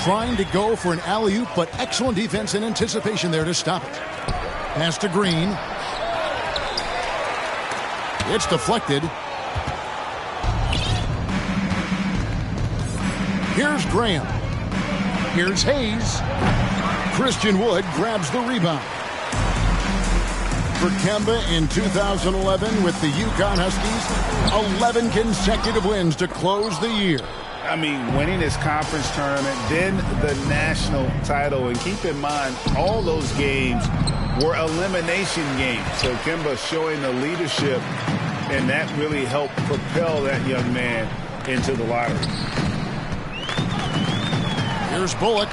B: Trying to go for an alley-oop, but excellent defense and anticipation there to stop it. Pass to Green. It's deflected. Here's Graham. Here's Hayes. Christian Wood grabs the rebound. for Kemba in 2011 with the UConn Huskies. 11 consecutive wins to close the year.
D: I mean, winning his conference tournament, then the national title. And keep in mind, all those games were elimination games. So Kemba showing the leadership, and that really helped propel that young man into the lottery.
B: Here's Bullock.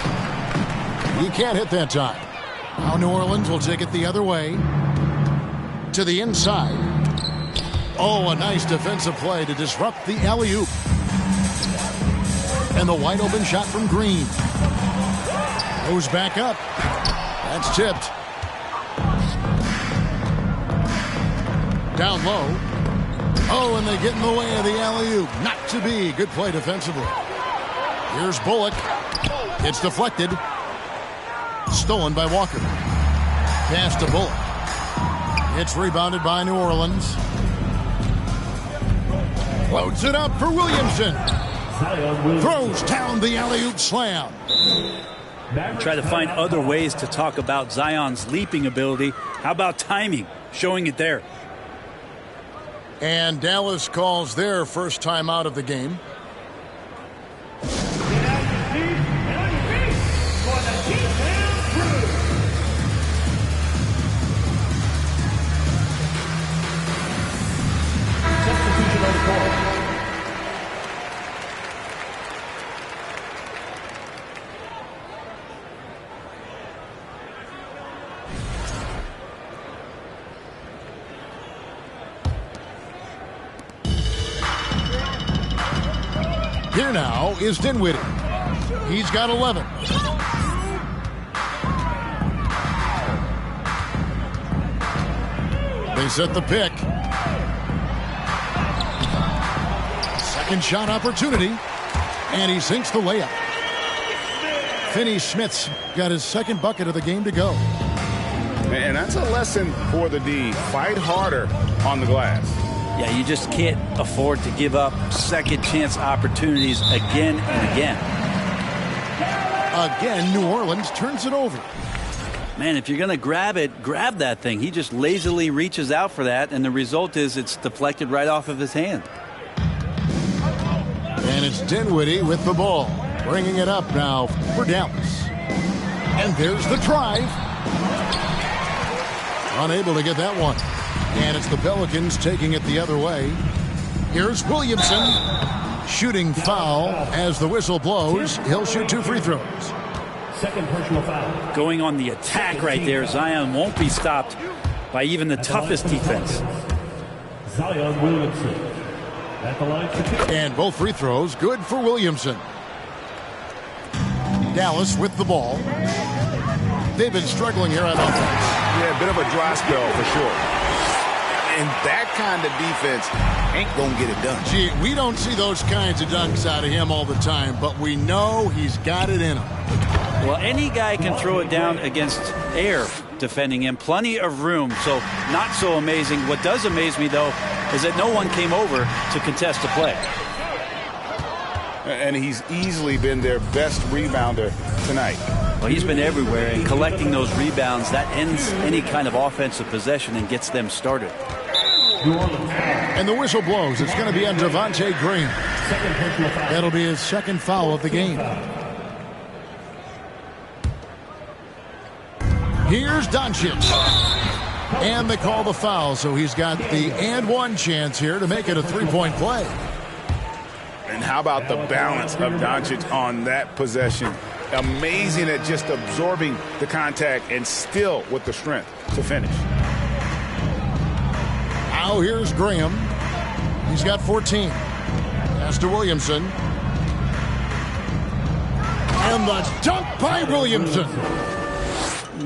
B: He can't hit that time. Now New Orleans will take it the other way. To the inside. Oh, a nice defensive play to disrupt the alley-oop. And the wide open shot from Green. Goes back up. That's tipped. Down low. Oh, and they get in the way of the alley-oop. Not to be. Good play defensively. Here's Bullock. It's deflected. Stolen by Walker. Pass to Bullock. It's rebounded by New Orleans. Floats it up for Williamson. Throws down the alley-oop slam.
C: Try to find other ways to talk about Zion's leaping ability. How about timing? Showing it there.
B: And Dallas calls their first time out of the game. Here now is Dinwiddie. He's got 11. They set the pick. Second shot opportunity. And he sinks the layup. Finney-Smith's got his second bucket of the game to go.
D: And that's a lesson for the D. Fight harder on the glass.
C: Yeah, you just can't afford to give up second chance opportunities again and again.
B: Again, New Orleans turns it over.
C: Man, if you're going to grab it, grab that thing. He just lazily reaches out for that, and the result is it's deflected right off of his hand.
B: And it's Dinwiddie with the ball, bringing it up now for Dallas. And there's the drive. Unable to get that one. And it's the Pelicans taking it the other way. Here's Williamson. Shooting foul as the whistle blows. He'll shoot 2 free throws.
G: Second personal foul.
C: Going on the attack right there. Zion won't be stopped by even the toughest defense.
G: Zion Williamson at the line for 2.
B: And both free throws good for Williamson. Dallas with the ball. They've been struggling here on offense.
D: Yeah, a bit of a dry spell for sure. And that kind of defense ain't going to get it done.
B: Gee, we don't see those kinds of dunks out of him all the time, but we know he's got it in him.
C: Well, any guy can throw it down against air defending him. Plenty of room, so not so amazing. What does amaze me, though, is that no one came over to contest the play.
D: And he's easily been their best rebounder tonight.
C: Well, he's been everywhere, and collecting those rebounds, that ends any kind of offensive possession and gets them started.
B: And the whistle blows. It's going to be on Devontae Green. That'll be his second foul of the game. Here's Doncic. And they call the foul, so he's got the and one chance here to make it a three-point play.
D: And how about the balance of Doncic on that possession? Amazing at just absorbing the contact and still with the strength to finish.
B: Now here's Graham. He's got 14. Pass to Williamson. And the dunk by Williamson.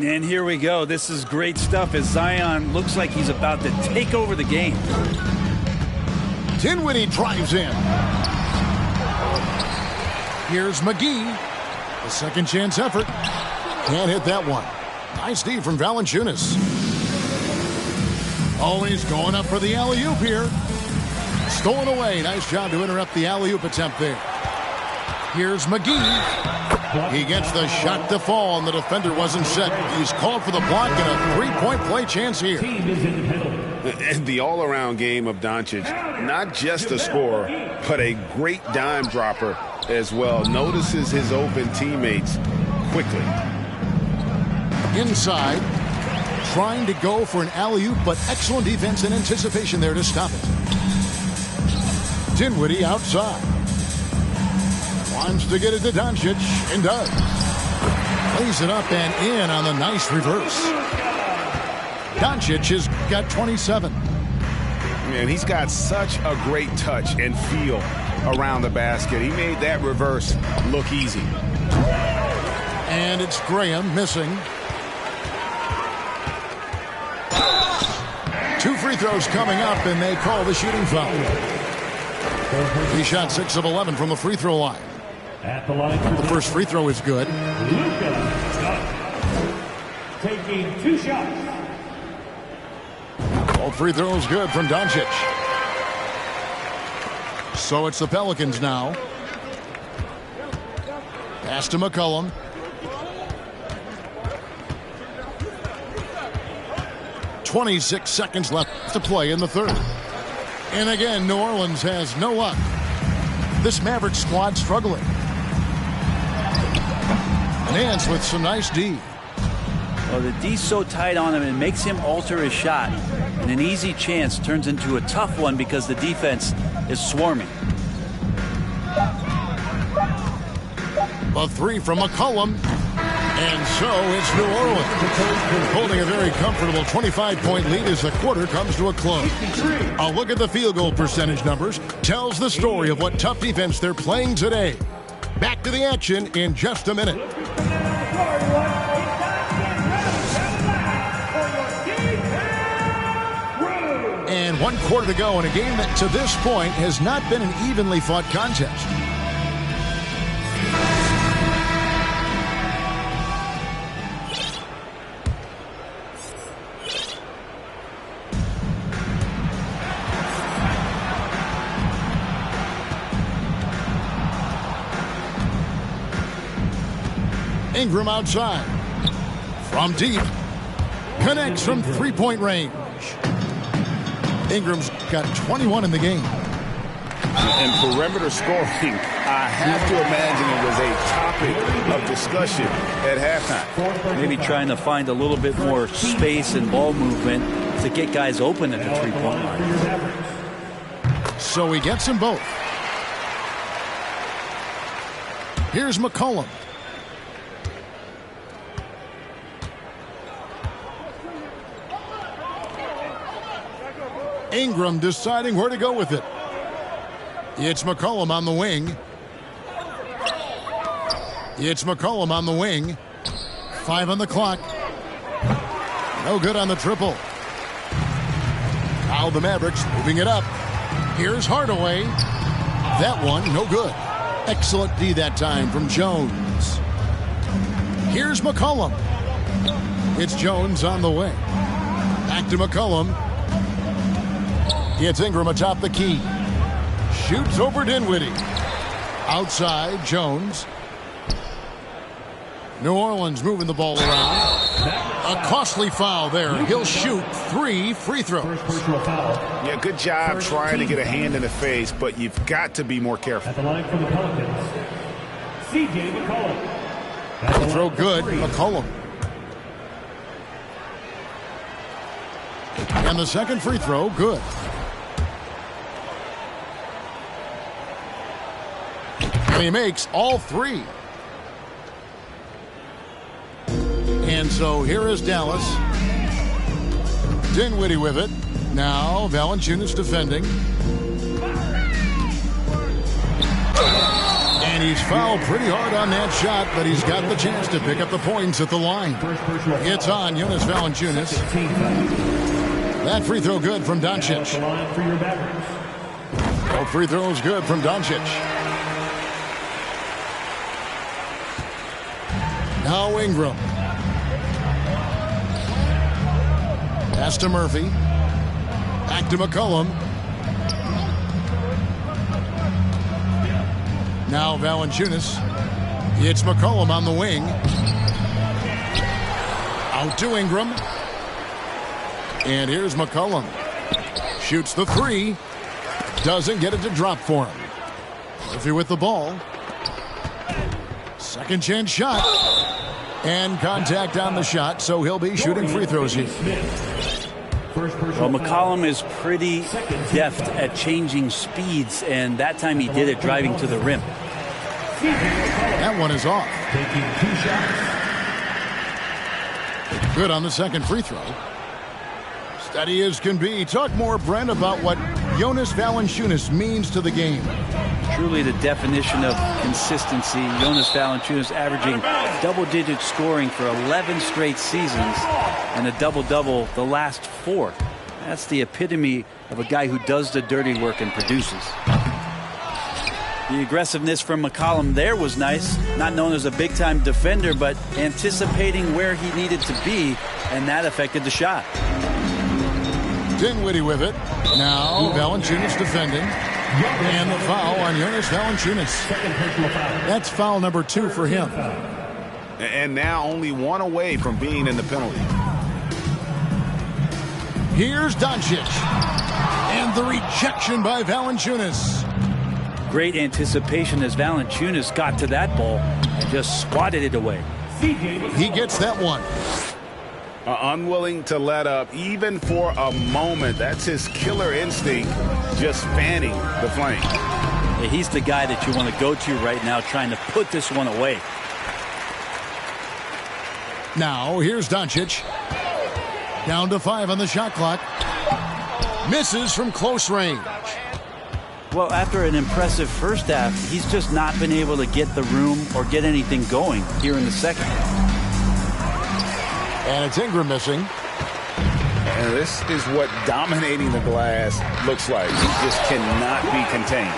C: And here we go. This is great stuff as Zion looks like he's about to take over the game.
B: Dinwiddie drives in. Here's McGee. A second chance effort. Can't hit that one. Nice D from Valanciunas. Oh, he's going up for the alley-oop here. Stolen away. Nice job to interrupt the alley-oop attempt there. Here's McGee. He gets the shot to fall, and the defender wasn't set. He's called for the block and a three-point play chance here.
G: Team is in the penalty.
D: And the all-around game of Doncic, not just a scorer, but a great dime dropper as well. Notices his open teammates quickly.
B: Inside, trying to go for an alley-oop, but excellent defense and anticipation there to stop it. Dinwiddie outside. Wants to get it to Doncic, and does. Plays it up and in on the nice reverse. Doncic has got 27.
D: Man, he's got such a great touch and feel around the basket. He made that reverse look easy.
B: And it's Graham missing. 2 free throws coming up, and they call the shooting foul. He shot 6 of 11 from the free throw line.
G: At the line.
B: The first free throw is good.
G: Luka taking 2 shots.
B: All free throws good from Doncic. So it's the Pelicans now. Pass to McCollum. .26 seconds left to play in the third. And again, New Orleans has no luck. This Mavericks squad struggling. Nance with some nice D.
C: Well, the D's so tight on him, it makes him alter his shot. And an easy chance turns into a tough one because the defense is swarming.
B: A 3 from McCollum. And so it's New Orleans holding a very comfortable 25-point lead as the quarter comes to a close. A look at the field goal percentage numbers tells the story of what tough defense they're playing today. Back to the action in just a minute. And 1 quarter to go in a game that to this point has not been an evenly fought contest. Ingram outside. From deep. Connects from three-point range. Ingram's got 21 in the game.
D: And perimeter scoring, I have to imagine it was a topic of discussion at halftime.
C: Maybe trying to find a little bit more space and ball movement to get guys open at the three-point line.
B: So he gets them both. Here's McCollum. Ingram deciding where to go with it. It's McCollum on the wing. It's McCollum on the wing. 5 on the clock. No good on the triple. Now the Mavericks moving it up. Here's Hardaway. That one, no good. Excellent D that time from Jones. Here's McCollum. It's Jones on the way. Back to McCollum. It's Ingram atop the key. Shoots over Dinwiddie. Outside, Jones. New Orleans moving the ball around. A costly foul there. He'll shoot 3 free throws.
D: Yeah, good job trying to get a hand in the face, but you've got to be more careful.
G: At the line for the Pelicans, C.J. McCollum.
B: The throw good, McCollum. And the second free throw, good. And he makes all 3. And so here is Dallas. Dinwiddie with it. Now Valanciunas defending. And he's fouled pretty hard on that shot, but he's got the chance to pick up the points at the line. It's on Jonas Valanciunas. That free throw good from Doncic. Both free throws good from Doncic. Now Ingram. Pass to Murphy. Back to McCollum. Now Valanciunas. It's McCollum on the wing. Out to Ingram. And here's McCollum. Shoots the three. Doesn't get it to drop for him. Murphy with the ball. Second chance shot. And contact on the shot, so he'll be shooting free throws here.
C: Well, McCollum is pretty deft at changing speeds, and that time he did it driving to the rim.
B: That one is off. Good on the second free throw. Steady as can be. Talk more, Brent, about what Jonas Valanciunas means to the game.
C: Truly the definition of consistency. Jonas Valanciunas averaging double-digit scoring for 11 straight seasons and a double-double the last 4. That's the epitome of a guy who does the dirty work and produces. The aggressiveness from McCollum there was nice. Not known as a big-time defender, but anticipating where he needed to be, and that affected the shot.
B: Dinwiddie with it. Now Valanciunas defending. And the foul on Jonas Valanciunas. That's foul number 2 for him.
D: And now only one away from being in the penalty.
B: Here's Doncic. And the rejection by Valanciunas.
C: Great anticipation as Valanciunas got to that ball and just swatted it away.
B: He gets that one.
D: Unwilling to let up even for a moment. That's his killer instinct, just fanning the flame.
C: Yeah, he's the guy that you want to go to right now, trying to put this one away.
B: Now here's Doncic. Down to 5 on the shot clock. Misses from close range.
C: Well, after an impressive first half, he's just not been able to get the room or get anything going here in the second.
B: And it's Ingram missing.
F: And this is what dominating the glass looks like. He just cannot be contained.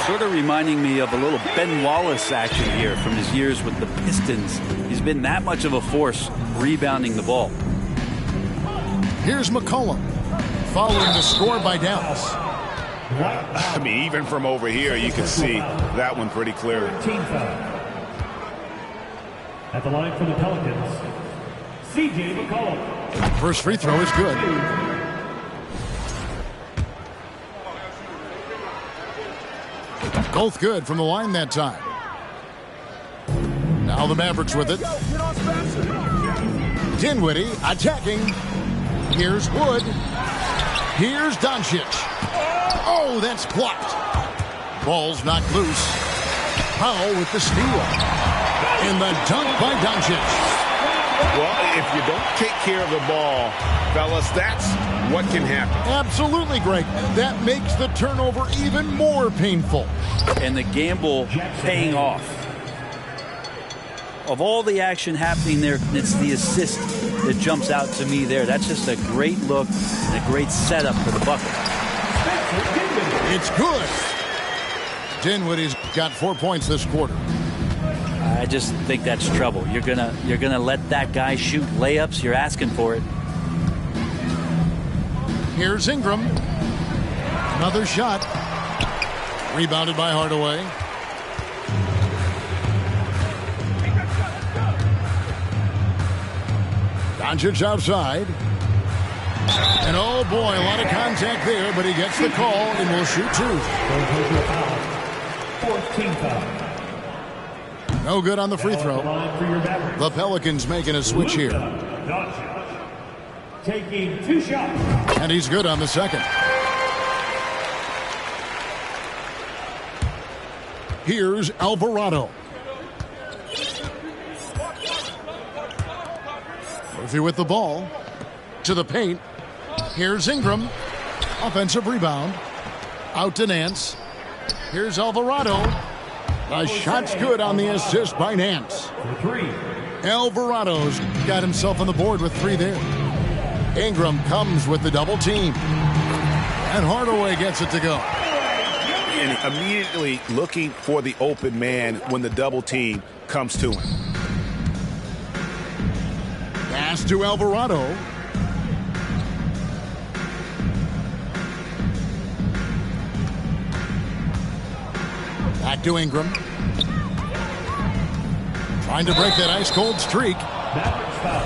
C: Sort of reminding me of a little Ben Wallace action here from his years with the Pistons. He's been that much of a force rebounding the ball.
B: Here's McCollum following the score by Dallas.
D: I mean, even from over here, you can see that one pretty clearly.
G: At the line for the Pelicans, C.J. McCollum.
B: First free throw is good. Both good from the line that time. Now the Mavericks with it. Dinwiddie attacking. Here's Wood. Here's Doncic. Oh, that's blocked. Ball's knocked loose. Powell with the steal. And the dunk by Doncic.
D: Well, if you don't take care of the ball, fellas, that's what can happen.
B: Absolutely, Greg. That makes the turnover even more painful.
C: And the gamble paying off. Of all the action happening there, it's the assist that jumps out to me there. That's just a great look and a great setup for the bucket.
B: It's good. Dinwiddie's got 4 points this quarter.
C: I just think that's trouble. You're gonna let that guy shoot layups. You're asking for it.
B: Here's Ingram. Another shot. Rebounded by Hardaway. Doncic outside. And oh boy, a lot of contact there, but he gets the call and will shoot 2.
G: 14 foul.
B: No good on the free throw. The Pelicans making a switch here.
G: Taking 2 shots.
B: And he's good on the second. Here's Alvarado. Murphy with the ball. To the paint. Here's Ingram. Offensive rebound. Out to Nance. Here's Alvarado. The shot's good on the assist by Nance.
G: For 3.
B: Alvarado's got himself on the board with 3 there. Ingram comes with the double team. And Hardaway gets it to go.
D: And immediately looking for the open man when the double team comes to him.
B: Pass to Alvarado. Back to Ingram. Trying to break that ice-cold streak.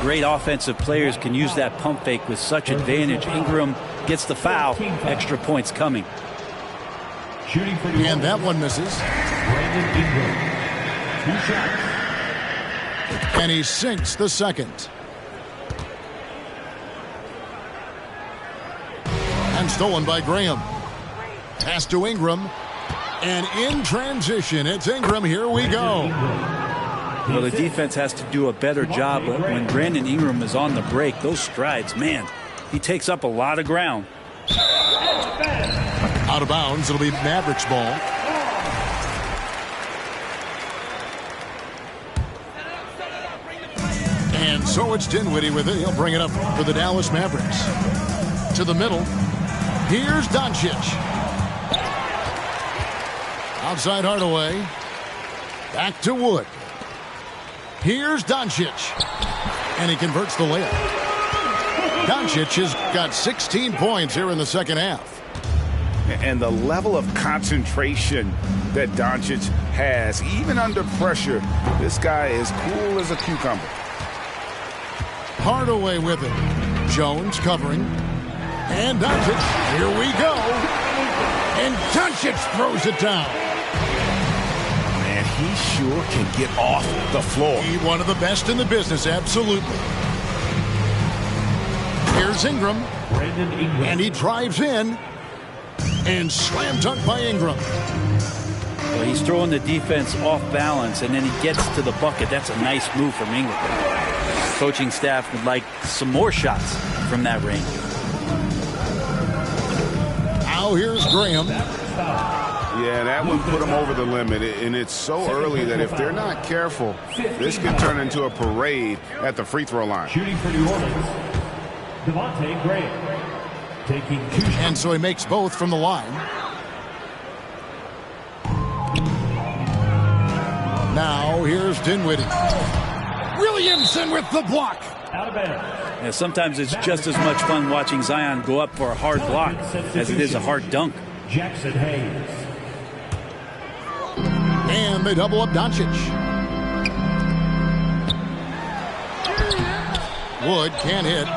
C: Great offensive players can use that pump fake with such advantage. Ingram gets the foul. Extra points coming.
G: Shooting for
B: And that one misses.
G: Brandon Ingram. 2 shots.
B: And he sinks the second. And stolen by Graham. Pass to Ingram. And in transition, it's Ingram. Here we go.
C: Well, the defense has to do a better job when Brandon Ingram is on the break. Those strides, man, he takes up a lot of ground.
B: Out of bounds. It'll be Mavericks ball. And so it's Dinwiddie with it. He'll bring it up for the Dallas Mavericks. To the middle. Here's Doncic. Outside Hardaway. Back to Wood. Here's Doncic. And he converts the layup. Doncic has got 16 points here in the second half.
D: And the level of concentration that Doncic has, even under pressure, this guy is cool as a cucumber.
B: Hardaway with it. Jones covering. And Doncic. Here we go. And Doncic throws it down.
D: Man, he sure can get off the floor.
B: He's one of the best in the business, absolutely. Here's Ingram.
G: Brandon Ingram.
B: And he drives in. And slam dunk by Ingram.
C: Well, he's throwing the defense off balance, and then he gets to the bucket. That's a nice move from Ingram. Coaching staff would like some more shots from that range.
B: Now here's Graham.
D: Yeah, that one put him over the limit, and it's so early that if they're not careful, this could turn into a parade at the free throw line.
G: Shooting for New Orleans, Devontae Graham. Taking 2 shots.
B: And so he makes both from the line. Now here's Dinwiddie. Williamson with the block.
G: Out of bounds.
C: Yeah, sometimes it's just as much fun watching Zion go up for a hard block as it is a hard dunk.
G: Jackson Hayes.
B: And they double up Doncic. Wood can't hit.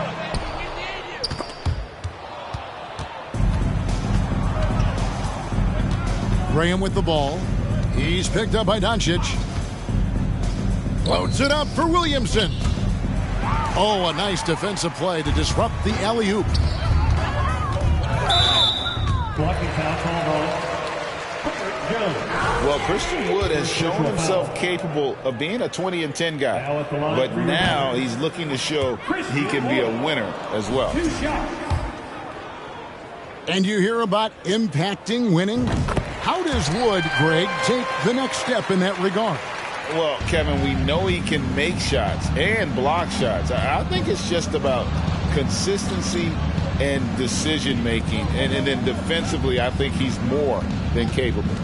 B: Graham with the ball. He's picked up by Doncic. Floats it up for Williamson. Oh, a nice defensive play to disrupt the alley-oop.
G: Blocking foul called on Jones.
F: Well, Christian Wood has shown himself capable of being a 20 and 10 guy, but now he's looking to show he can be a winner as well.
G: 2 shots.
B: And you hear about impacting winning? How does Wood, Greg, take the next step in that regard?
F: Well, Kevin, we know he can make shots and block shots. I think it's just about consistency and decision-making. And then defensively, I think he's more than capable.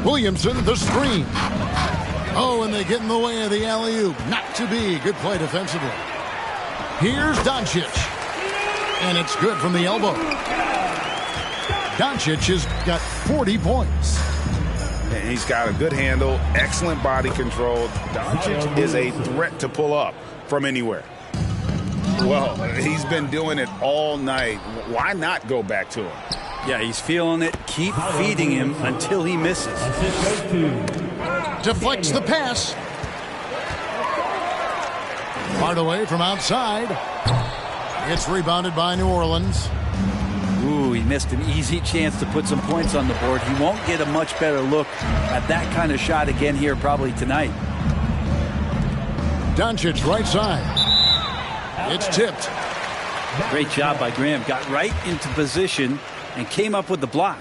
B: Williamson, the screen. Oh, and they get in the way of the alley-oop. Not to be. Good play defensively. Here's Doncic. And it's good from the elbow. Doncic has got 40 points.
D: And he's got a good handle, excellent body control. Doncic is a threat to pull up from anywhere. Well, he's been doing it all night. Why not go back to him?
C: Yeah, he's feeling it. Keep feeding him until he misses.
G: Assist goes to
B: Deflects the pass. Hardaway from outside. It's rebounded by New Orleans.
C: Ooh, he missed an easy chance to put some points on the board. He won't get a much better look at that kind of shot again here probably tonight.
B: Doncic right side. It's tipped.
C: Great job by Graham. Got right into position and came up with the block.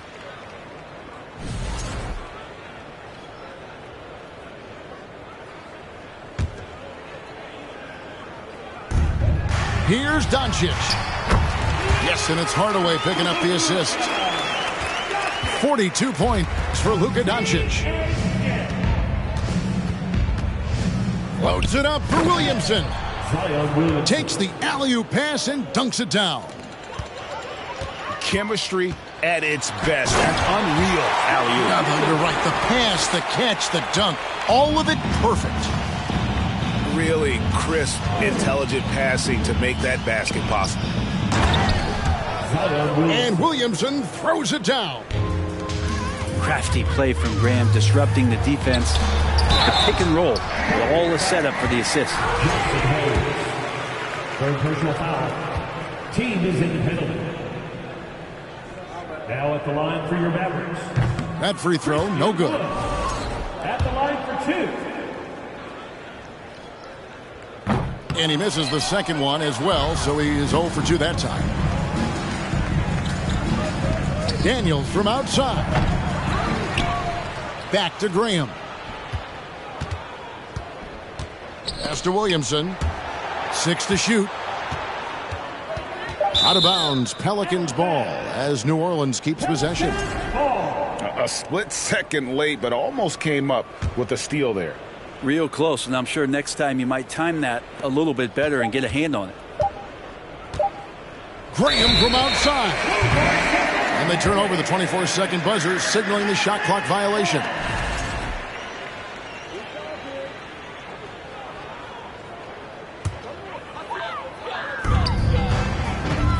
B: Here's Doncic. Yes, and it's Hardaway picking up the assist. 42 points for Luka Doncic. Loads it up for Williamson.
G: Zion Williamson.
B: Takes the alley-oop pass and dunks it down.
D: Chemistry at its best. An unreal alley-oop.
B: Yeah, you're right. The pass, the catch, the dunk, all of it perfect.
D: Really crisp, intelligent passing to make that basket possible.
B: And Williamson throws it down.
C: Crafty play from Graham, disrupting the defense. The pick and roll, all a setup for the assist.
G: Third personal foul. Team is in the penalty. Now at the line for your Mavericks.
B: That free throw, no good.
G: At the line for 2.
B: And he misses the second one as well, so he is 0 for 2 that time. Daniels from outside. Back to Graham. Pass to Williamson. 6 to shoot. Out of bounds, Pelicans ball as New Orleans keeps possession.
D: A split second late, but almost came up with a steal there.
C: Real close, and I'm sure next time you might time that a little bit better and get a hand on it.
B: Graham from outside. And they turn over the 24-second buzzer, signaling the shot clock violation.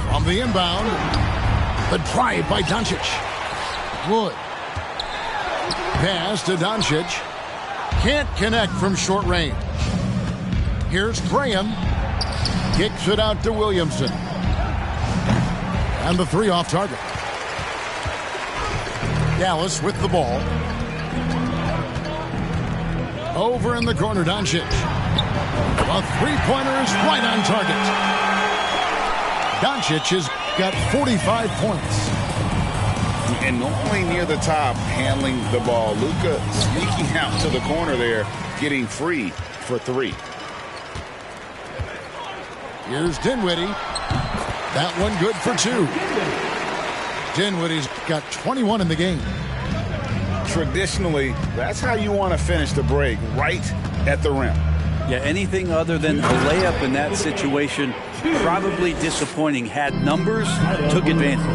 B: From the inbound, the drive by Doncic. Wood. Pass to Doncic. Can't connect from short range. Here's Graham. Kicks it out to Williamson. And the three off target. Dallas with the ball. Over in the corner, Doncic. A three-pointer is right on target. Doncic has got 45 points.
D: And only near the top, handling the ball. Luka sneaking out to the corner there, getting free for 3.
B: Here's Dinwiddie. That one good for 2. Dinwiddie's got 21 in the game.
D: Traditionally, that's how you want to finish the break, right at the rim.
C: Yeah, anything other than a layup in that situation, probably disappointing. Had numbers, took advantage.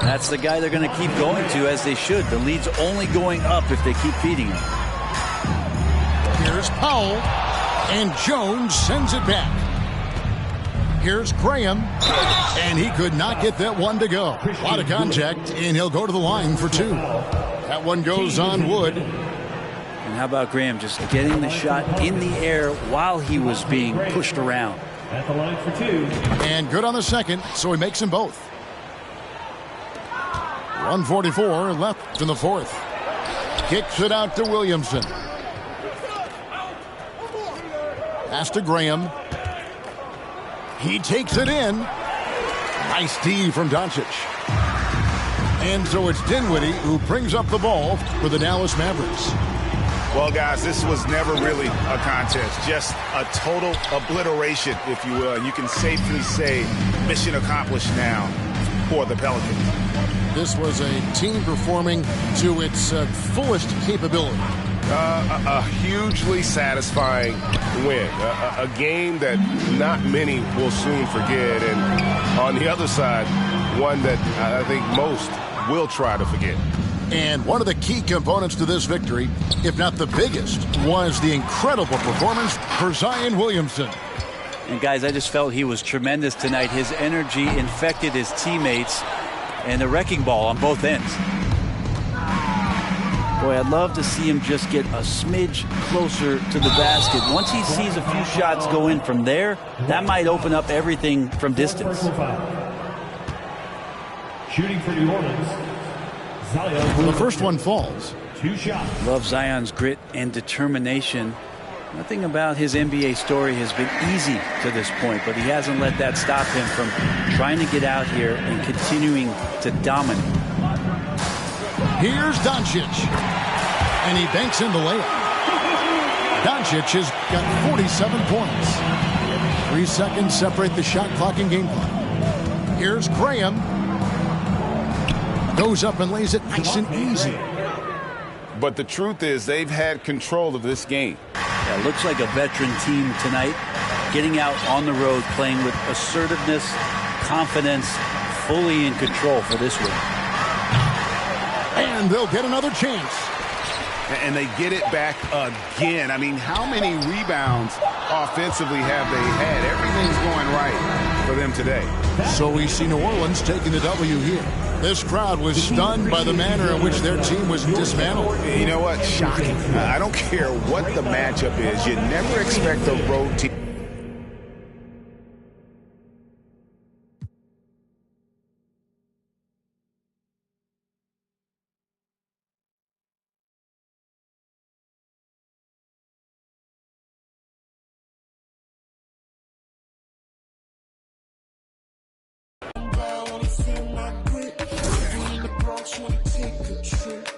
C: That's the guy they're going to keep going to, as they should. The lead's only going up if they keep feeding him.
B: Here's Powell, and Jones sends it back. Here's Graham, and he could not get that one to go. A lot of contact, and he'll go to the line for 2. That one goes on Wood.
C: And how about Graham just getting the shot in the air while he was being pushed around?
G: At the line for 2.
B: And good on the second, so he makes them both. 1:44 left in the fourth. Kicks it out to Williamson. Pass to Graham. He takes it in. Nice D from Doncic. And so it's Dinwiddie who brings up the ball for the Dallas Mavericks.
D: Well, guys, this was never really a contest. Just a total obliteration, if you will. And you can safely say mission accomplished now for the Pelicans.
B: This was a team performing to its fullest capability.
H: A hugely satisfying win. A game that not many will soon forget. And on the other side, one that I think most will try to forget.
B: And one of the key components to this victory, if not the biggest, was the incredible performance for Zion Williamson.
C: And guys, I just felt he was tremendous tonight. His energy infected his teammates, and the wrecking ball on both ends. Boy, I'd love to see him just get a smidge closer to the basket. Once he sees a few shots go in from there, that might open up everything from distance.
G: Shooting for New Orleans, Zion.
B: The first one falls.
G: 2 shots.
C: Love Zion's grit and determination. Nothing about his NBA story has been easy to this point, but he hasn't let that stop him from trying to get out here and continuing to dominate.
B: Here's Doncic. And he banks in the layup. Doncic has got 47 points. 3 seconds separate the shot clock and game clock. Here's Graham. Goes up and lays it nice and easy.
D: But the truth is they've had control of this game.
C: Yeah, looks like a veteran team tonight, getting out on the road, playing with assertiveness, confidence, fully in control for this one.
B: And they'll get another chance.
D: And they get it back again. I mean, how many rebounds offensively have they had? Everything's going right for them today.
B: So we see New Orleans taking the W here. This crowd was stunned by the manner in which their team was dismantled.
D: You know what? Shocking. I don't care what the matchup is. You never expect a road team.
A: Wanna feel my grip, in the Bronx, wanna take a trip.